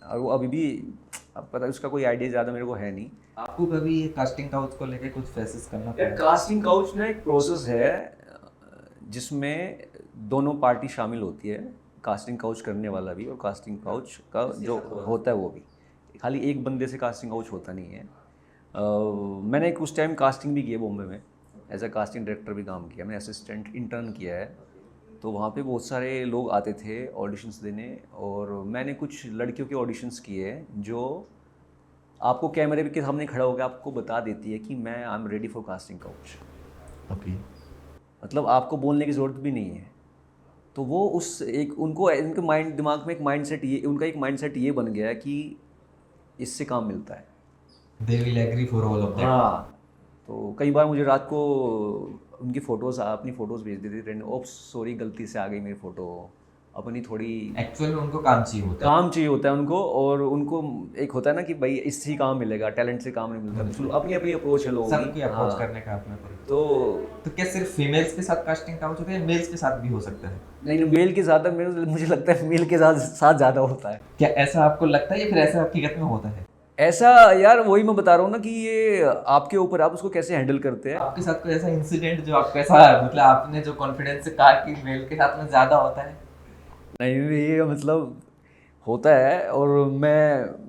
और वो अभी भी, अब पता उसका कोई आइडिया ज़्यादा मेरे को है नहीं। आपको कभी ये कास्टिंग काउच को लेके कुछ फेसेस करना पड़ा? कास्टिंग काउच ना एक प्रोसेस है जिसमें दोनों पार्टी शामिल होती है, कास्टिंग काउच करने वाला भी और कास्टिंग काउच का जो होता है वो भी। खाली एक बंदे से कास्टिंग काउच होता नहीं है। मैंने एक उस टाइम कास्टिंग भी की है बॉम्बे में, एज अ कास्टिंग डायरेक्टर भी काम किया, मैंने असिस्टेंट इंटर्न किया है। तो वहाँ पे बहुत सारे लोग आते थे ऑडिशंस देने, और मैंने कुछ लड़कियों के ऑडिशंस किए जो आपको कैमरे के सामने खड़ा होकर आपको बता देती है कि मैं I am ready for casting couch. Okay. मतलब आपको बोलने की ज़रूरत भी नहीं है। तो वो उस एक उनको इनके माइंड दिमाग में एक माइंडसेट ये, उनका एक माइंडसेट ये बन गया है कि इससे काम मिलता है। They will agree for all of that. हाँ, तो कई बार मुझे रात को उनकी फ़ोटोज़, अपनी फ़ोटोज़ भेज देते थे, ओप्स सॉरी गलती से आ गई मेरी फ़ोटो, अपनी थोड़ी एक्चुअल में उनको काम चाहिए होता है। काम चाहिए होता है उनको। और उनको एक होता है ना कि भाई इससे ही काम मिलेगा, टैलेंट से काम नहीं मिलता। चलो अपनी अपनी अप्रोच है लोगों सबकी अप्रोच हाँ। करने का अपना तरीका। तो क्या सिर्फ फीमेल्स के साथ कास्टिंग काउच होता है या मेल्स के साथ भी हो सकता है? नहीं, मेल के ज़्यादा, मुझे लगता है मेल के साथ ज़्यादा होता है। क्या ऐसा आपको लगता है या फिर ऐसा हकीकत में होता है? ऐसा यार, वही मैं बता रहा हूँ ना कि ये आपके ऊपर, आप उसको कैसे हैंडल करते हैं। आपके साथ कोई ऐसा इंसिडेंट जो आपको ऐसा, मतलब आपने जो कॉन्फिडेंस से कहा कि मेल के साथ में ज्यादा होता है? नहीं, ये मतलब होता है। और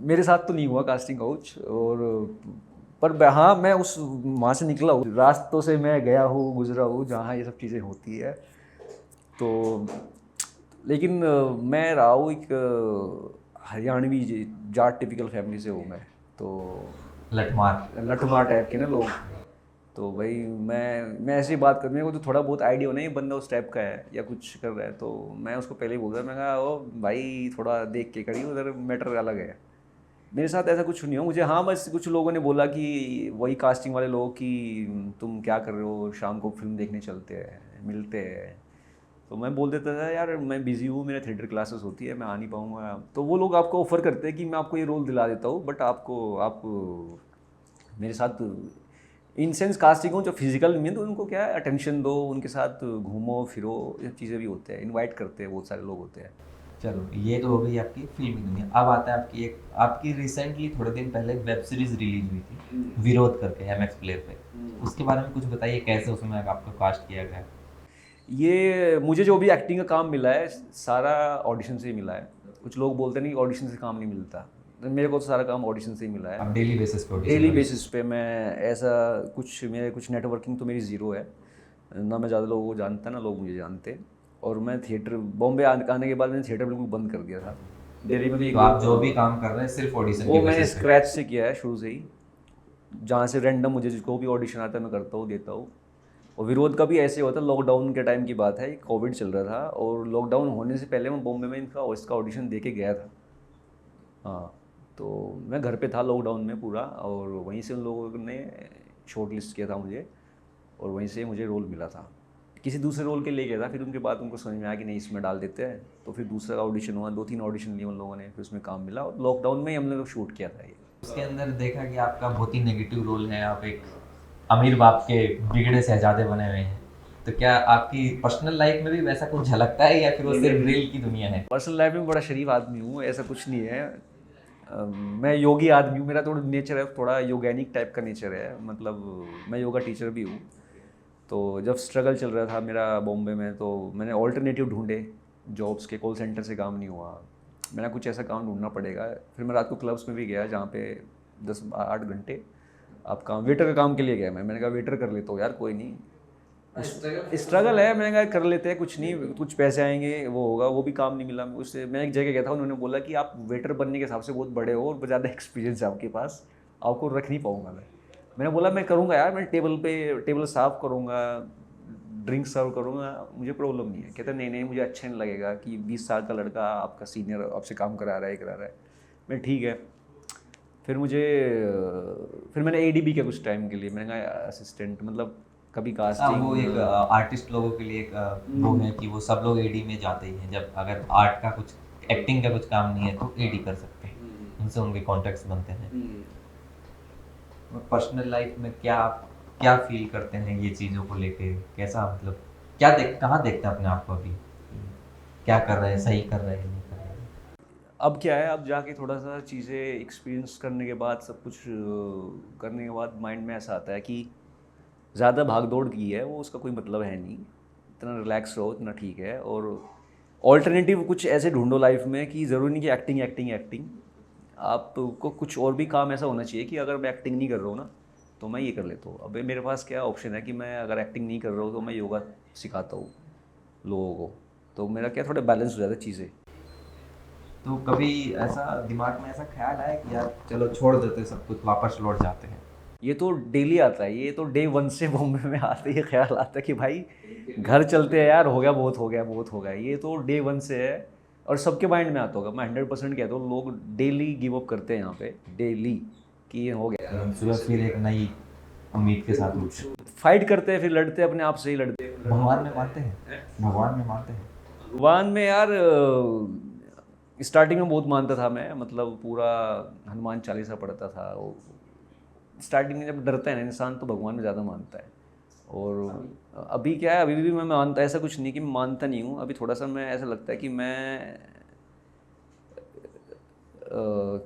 मेरे साथ तो नहीं हुआ कास्टिंग काउच, और पर हाँ मैं उस वहाँ से निकला हूँ, रास्तों से मैं गया हूँ, गुजरा हूँ जहाँ ये सब चीज़ें होती है। तो लेकिन मैं रहा हूँ एक हरियाणवी जाट टिपिकल फैमिली से हूँ मैं, तो लठमार। लठमार टाइप के ना लोग। तो भाई मैं ऐसी बात कर, मेरे को तो थोड़ा बहुत आइडिया होना, ये बंदा उस टाइप का है या कुछ कर रहा है, तो मैं उसको पहले ही बोल रहा, मैं कहा ओ भाई थोड़ा देख के करिए, उधर मैटर अलग है। मेरे साथ ऐसा कुछ नहीं हो मुझे, हाँ बस कुछ लोगों ने बोला कि वही कास्टिंग वाले लोग कि तुम क्या कर रहे हो, शाम को फिल्म देखने चलते हैं, मिलते हैं। तो मैं बोल देता था यार मैं बिज़ी हूँ, मेरा थिएटर क्लासेस होती है, मैं आ नहीं पाऊँगा। तो वो लोग आपको ऑफ़र करते हैं कि मैं आपको ये रोल दिला देता हूँ, बट आप मेरे साथ इन सेंस कास्टिंग हो जो फिजिकल में, तो उनको क्या है अटेंशन दो, उनके साथ घूमो फिरो, ये चीज़ें भी होते हैं, इनवाइट करते हैं, बहुत सारे लोग होते हैं। चलो ये तो हो गई आपकी फिल्मी दुनिया। अब आता है आपकी रिसेंटली थोड़े दिन पहले वेब सीरीज रिलीज हुई थी विरोध करके एमएक्स प्लेयर पे। उसके बारे में कुछ बताइए, कैसे उसमें आपको कास्ट किया गया? ये मुझे जो भी एक्टिंग का काम मिला है सारा ऑडिशन से ही मिला है। कुछ लोग बोलते नहीं ऑडिशन से काम नहीं मिलता, तो मेरे को तो सारा काम ऑडिशन से ही मिला है। अब डेली बेसिस पे audition डेली हो रही है। बेसिस पे मैं ऐसा कुछ, मेरे कुछ नेटवर्किंग तो मेरी ज़ीरो है ना, मैं ज़्यादा लोगों को जानता ना लोग मुझे जानते। और मैं थिएटर बॉम्बे आने के बाद मैंने थिएटर बिल्कुल बंद कर दिया था। दिल्ली में भी तो आप जो भी काम कर रहे हैं सिर्फ ऑडिशन वो के मैंने बेसिस पे? स्क्रैच से किया है शुरू से ही, जहाँ से रैंडम मुझे जिसको भी ऑडिशन आता है मैं करता हूँ, देता हूँ। और विरोध का भी ऐसे होता है, लॉकडाउन के टाइम की बात है, कोविड चल रहा था और लॉकडाउन होने से पहले मैं बॉम्बे में इसका ऑडिशन दे के गया था। हाँ, तो मैं घर पे था लॉकडाउन में पूरा, और वहीं से उन लोगों ने शॉर्ट लिस्ट किया था मुझे, और वहीं से मुझे रोल मिला था। किसी दूसरे रोल के लिए गया था, फिर उनके बाद उनको समझ में आया कि नहीं इसमें डाल देते हैं, तो फिर दूसरा ऑडिशन हुआ, 2-3 ऑडिशन लिए उन लोगों ने, फिर उसमें काम मिला, और लॉकडाउन में ही हमने तो शूट किया था ये। उसके अंदर देखा कि आपका बहुत ही नेगेटिव रोल है, आप एक अमीर बाप के बिगड़े शहजादे बने हुए हैं। तो क्या आपकी पर्सनल लाइफ में भी वैसा कुछ झलकता है या फिर वो सिर्फ रील की दुनिया है? पर्सनल लाइफ में बड़ा शरीफ आदमी हूँ, ऐसा कुछ नहीं है। मैं योगी आदमी हूँ, मेरा थोड़ा नेचर है, थोड़ा योगैनिक टाइप का नेचर है, मतलब मैं योगा टीचर भी हूँ। तो जब स्ट्रगल चल रहा था मेरा बॉम्बे में, तो मैंने ऑल्टरनेटिव ढूंढे जॉब्स के, कॉल सेंटर से काम नहीं हुआ, मैंने कुछ ऐसा काम ढूंढना पड़ेगा। फिर मैं रात को क्लब्स में भी गया जहाँ पे 10-8 घंटे आप काम, वेटर का काम के लिए गया मैंने कहा वेटर कर लेता हूँ यार, कोई नहीं, स्ट्रगल है, मैंने कहा कर लेते हैं, कुछ नहीं, कुछ पैसे आएंगे वो होगा। वो भी काम नहीं मिला उससे। मैं एक जगह गया था, उन्होंने बोला कि आप वेटर बनने के हिसाब से बहुत बड़े हो और ज़्यादा एक्सपीरियंस है आपके पास, आपको रख नहीं पाऊँगा मैं। मैंने बोला मैं करूँगा यार, मैं टेबल साफ़ करूँगा, ड्रिंक सर्व करूँगा, मुझे प्रॉब्लम नहीं है। कहता नहीं नहीं मुझे अच्छा नहीं लगेगा कि 20 साल का लड़का आपका सीनियर आपसे काम करा रहा है, करा रहा है। मैं ठीक है। फिर मैंने एडीबी किया कुछ टाइम के लिए, मैंने कहा असिस्टेंट, मतलब कभी हाँ, कास्टिंग। वो एक आर्टिस्ट लोगों के लिए एक वो है कि वो सब लोग एडी में जाते ही हैं, जब अगर आर्ट का कुछ एक्टिंग का कुछ काम नहीं है तो एडी कर सकते हैं, उनसे उनके कॉन्टैक्ट्स बनते हैं। पर्सनल लाइफ में क्या क्या फील करते हैं ये चीज़ों को लेके, कैसा मतलब कहाँ देखते हैं अपने आप को अभी, क्या कर रहे हैं, सही कर रहे हैं, नहीं कर रहे हैं? अब क्या है, अब जाके थोड़ा सा चीज़ें एक्सपीरियंस करने के बाद, सब कुछ करने के बाद माइंड में ऐसा आता है कि ज़्यादा भाग दौड़ की है वो, उसका कोई मतलब है नहीं, इतना रिलैक्स रहो इतना ठीक है। और ऑल्टरनेटिव कुछ ऐसे ढूंढो लाइफ में कि ज़रूरी नहीं कि एक्टिंग एक्टिंग एक्टिंग, आपको कुछ और भी काम ऐसा होना चाहिए कि अगर मैं एक्टिंग नहीं कर रहा हूँ ना तो मैं ये कर लेता हूँ। अब मेरे पास क्या ऑप्शन है कि मैं अगर एक्टिंग नहीं कर रहा हूँ तो मैं योगा सिखाता हूँ लोगों को, तो मेरा क्या थोड़ा बैलेंस हो जाता है चीज़ें। तो कभी ऐसा दिमाग में ऐसा ख्याल आया कि यार चलो छोड़ देते सब कुछ, वापस लौट जाते हैं? ये तो डेली आता है, ये तो डे 1 से बॉम्बे में आते ही ख्याल आता है कि भाई घर चलते हैं यार, हो गया बहुत हो गया बहुत हो गया, ये तो डे 1 से है। और सबके माइंड में आता होगा, मैं 100% कहता हूँ, लोग डेली गिव अप करते हैं यहाँ पे डेली कि ये हो गया। सुबह फिर एक नई उम्मीद के साथ उठ। फाइट करते हैं, फिर लड़ते हैं, अपने आप से ही लड़ते हैं। भगवान में मानते हैं? भगवान में मानते हैं? भगवान में यार स्टार्टिंग में बहुत मानता था मैं, मतलब पूरा हनुमान चालीसा पढ़ता था। स्टार्टिंग में जब डरता है ना इंसान तो भगवान में ज़्यादा मानता है। और अभी क्या है, अभी भी मैं मानता, ऐसा कुछ नहीं कि मैं मानता नहीं हूँ, अभी थोड़ा सा मैं ऐसा लगता है कि मैं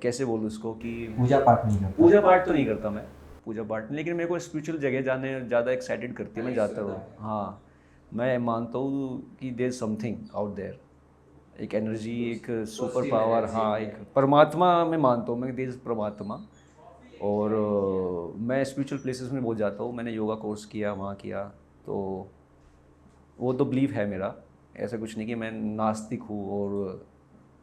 कैसे बोलूँ इसको कि पूजा पाठ नहीं करता? पूजा पाठ तो नहीं करता मैं, पूजा पाठ नहीं, लेकिन मेरे को स्पिरिचुअल जगह जाने ज़्यादा एक्साइटेड करती है, मैं जाता हूँ। हाँ, मैं मानता हूँ कि there is something out there, एक एनर्जी, एक सुपर पावर, हाँ एक परमात्मा में मानता हूँ मैं, देयर इज परमात्मा। और मैं स्पिरिचुअल प्लेसेस में बहुत जाता हूँ, मैंने योगा कोर्स किया वहाँ किया, तो वो तो बिलीफ है मेरा, ऐसा कुछ नहीं कि मैं नास्तिक हूँ। और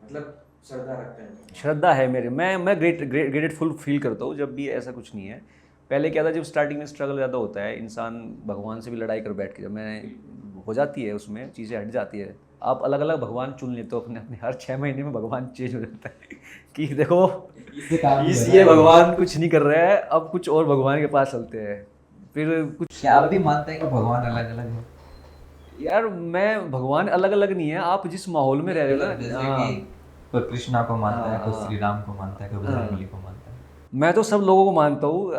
मतलब श्रद्धा रखते हैं? श्रद्धा है मेरे, मैं ग्रेटफुल फील करता हूँ जब भी, ऐसा कुछ नहीं है। पहले क्या था, जब स्टार्टिंग में स्ट्रगल ज़्यादा होता है, इंसान भगवान से भी लड़ाई कर बैठ के, जब मैं हो जाती है उसमें चीज़ें हट जाती है, आप अलग अलग भगवान चुन लेते हो अपने अपने, हर 6 महीने में भगवान चेंज हो जाता है कि देखो ये भगवान कुछ नहीं कर रहा है, अब कुछ और भगवान के पास चलते हैं। फिर कुछ क्या आप भी मानते हैं कि भगवान अलग अलग है? यार मैं भगवान अलग अलग नहीं है, आप जिस माहौल में रह रहे हो ना। जैसे हाँ, कि कोई कृष्णा को मानता है, कोई हाँ, श्री राम को मानता है, कोई हाँ। बजरंगबली को मानता है। मैं तो सब लोगों को मानता हूँ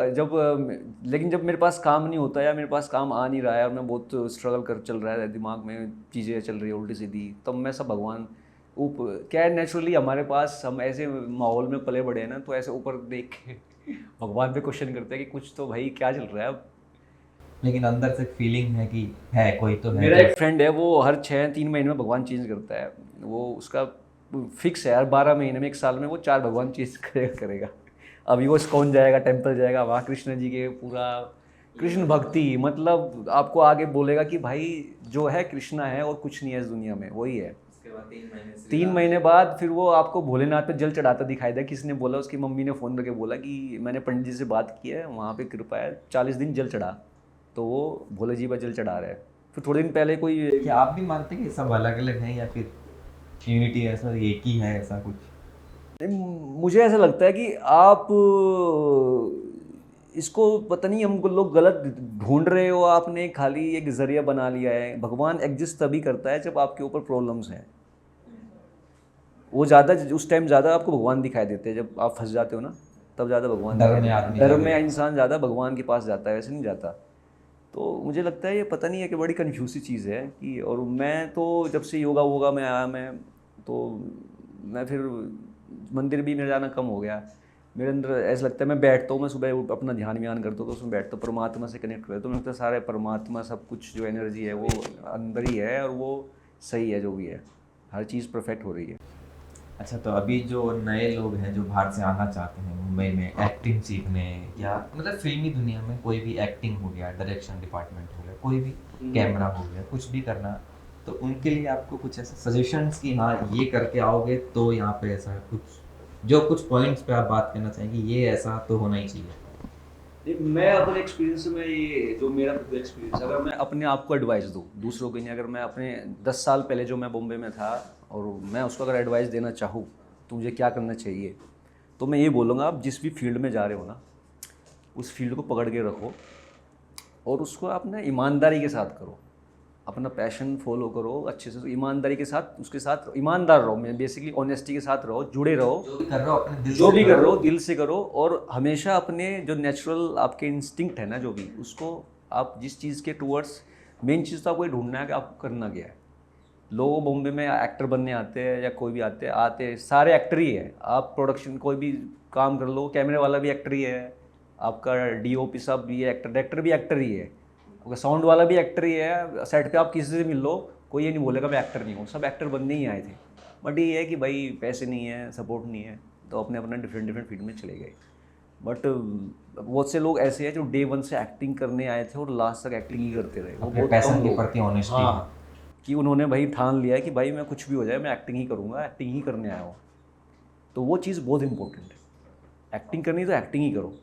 लेकिन जब मेरे पास काम नहीं होता या मेरे पास काम आ नहीं रहा है और मैं बहुत स्ट्रगल कर चल रहा है, दिमाग में चीज़ें चल रही है उल्टी सीधी, तब मैं सब भगवान क्या है, नेचुरली हमारे पास हम ऐसे माहौल में पले बड़े हैं ना, तो ऐसे ऊपर देख के भगवान पे क्वेश्चन करते हैं कि कुछ तो भाई क्या चल रहा है अब। लेकिन अंदर से फीलिंग है कि है, कोई तो है मेरा जो। एक फ्रेंड है, वो हर 3 महीने में भगवान चेंज करता है। वो उसका फिक्स है, हर 12 महीने में, 1 साल में वो 4 भगवान चेंज करेगा। अभी वो इस्कॉन जाएगा, टेम्पल जाएगा, वहाँ कृष्ण जी के पूरा कृष्ण भक्ति, मतलब आपको आगे बोलेगा कि भाई जो है कृष्णा है और कुछ नहीं है इस दुनिया में, वही है। उसके बाद 3 महीने 3 महीने बाद फिर वो आपको भोलेनाथ पे जल चढ़ाता दिखाई दे। किसने बोला? उसकी मम्मी ने फ़ोन करके बोला कि मैंने पंडित जी से बात की है, वहाँ पे कृपा है, 40 दिन जल चढ़ा। तो वो भोले जी पर जल चढ़ा रहे हैं। फिर थोड़े दिन पहले कोई क्या आप भी मानते हैं कि सब अलग अलग हैं या फिर यूनिटी है, ऐसा एक ही है, ऐसा कुछ? मुझे ऐसा लगता है कि आप इसको पता नहीं हमको लोग गलत ढूंढ रहे हो, आपने खाली एक जरिया बना लिया है। भगवान एग्जिस्ट तभी करता है जब आपके ऊपर प्रॉब्लम्स हैं। वो ज़्यादा उस टाइम ज़्यादा आपको भगवान दिखाई देते हैं, जब आप फंस जाते हो ना, तब ज़्यादा भगवान डर दिखाई में देते हैं। आदमी डर जाके- में इंसान ज़्यादा भगवान के पास जाता है, वैसे नहीं जाता। तो मुझे लगता है ये पता नहीं है कि बड़ी कन्फ्यूज सी चीज़ है कि, और मैं तो जब से योगा वोगा में आया मैं, तो मैं फिर मंदिर भी मेरा जाना कम हो गया। मेरे अंदर ऐसा लगता है, मैं बैठता हूँ, मैं सुबह अपना ध्यान व्यान करता हूँ तो उसमें बैठता हूँ, परमात्मा से कनेक्ट करता हूँ। तो मुझे लगता है सारे परमात्मा सब कुछ जो एनर्जी है वो अंदर ही है, और वो सही है जो भी है, हर चीज़ परफेक्ट हो रही है। अच्छा, तो अभी जो नए लोग हैं जो बाहर से आना चाहते हैं मुंबई में एक्टिंग सीखने, या मतलब फिल्मी दुनिया में कोई भी एक्टिंग हो गया, डायरेक्शन डिपार्टमेंट हो गया, कोई भी कैमरा हो गया, कुछ भी करना, तो उनके लिए आपको कुछ ऐसा सजेशंस कि हाँ ये करके आओगे तो यहाँ पे ऐसा कुछ, जो कुछ पॉइंट्स पे आप बात करना चाहेंगे ये ऐसा तो होना ही चाहिए? देख, मैं अपने एक्सपीरियंस में, ये जो मेरा खुद एक्सपीरियंस, अगर मैं अपने आप को एडवाइस दूँ, दूसरों को नहीं, अगर मैं अपने 10 साल पहले जो मैं बॉम्बे में था और मैं उसको अगर एडवाइस देना चाहूँ तो मुझे क्या करना चाहिए, तो मैं ये बोलूँगा, आप जिस भी फील्ड में जा रहे हो ना, उस फील्ड को पकड़ के रखो और उसको आप ना ईमानदारी के साथ करो, अपना पैशन फॉलो करो अच्छे से, ईमानदारी के साथ, उसके साथ ईमानदार रहो, मैं बेसिकली ऑनेस्टी के साथ रहो, जुड़े रहो, जो भी कर रहे हो अपने दिल जो से भी कर करो। रहे हो दिल से करो, और हमेशा अपने जो नेचुरल आपके इंस्टिंक्ट है ना, जो भी, उसको आप जिस चीज़ के टूवर्ड्स, मेन चीज़ तो आपको ये ढूंढना है कि आपको करना क्या है। लोग बॉम्बे में एक्टर बनने आते हैं या कोई भी आते सारे एक्टर ही है। आप प्रोडक्शन कोई भी काम कर लो, कैमरे वाला भी एक्टर ही है, आपका डीओपी सब भी एक्टर, डायरेक्टर भी एक्टर ही है, आपका साउंड वाला भी एक्टर ही है। सेट पे आप किसी से मिल लो, कोई ये नहीं बोलेगा मैं एक्टर नहीं हूँ, सब एक्टर बनने ही आए थे। बट ये है कि भाई पैसे नहीं है, सपोर्ट नहीं है, तो अपने अपना डिफरेंट डिफरेंट फील्ड में चले गए। बट बहुत से लोग ऐसे हैं जो डे 1 से एक्टिंग करने आए थे और लास्ट तक एक्टिंग ही करते रहे। वो अपने बहुत पैशन कम के लोग। प्रति ऑनेस्टी। हाँ, कि उन्होंने भाई ठान लिया है कि भाई मैं कुछ भी हो जाए मैं एक्टिंग ही करूँगा, एक्टिंग ही करने आया हूँ। तो वो चीज़ बहुत इंपॉर्टेंट है, एक्टिंग करनी तो एक्टिंग ही करो।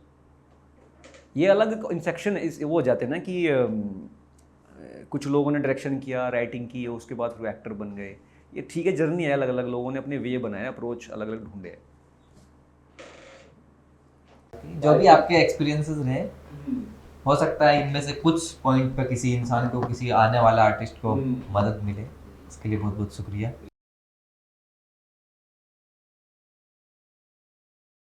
ये अलग इंसेक्शन वो हो जाते हैं ना कि कुछ लोगों ने डायरेक्शन किया, राइटिंग की, उसके बाद फिर एक्टर बन गए। ये ठीक है, जर्नी है, अलग अलग लोगों ने अपने वे बनाए, अप्रोच अलग अलग ढूंढे। जो भी आपके एक्सपीरियंसेस रहे, हो सकता है इनमें से कुछ पॉइंट पर किसी इंसान को, किसी आने वाला आर्टिस्ट को मदद मिले। इसके लिए बहुत बहुत शुक्रिया।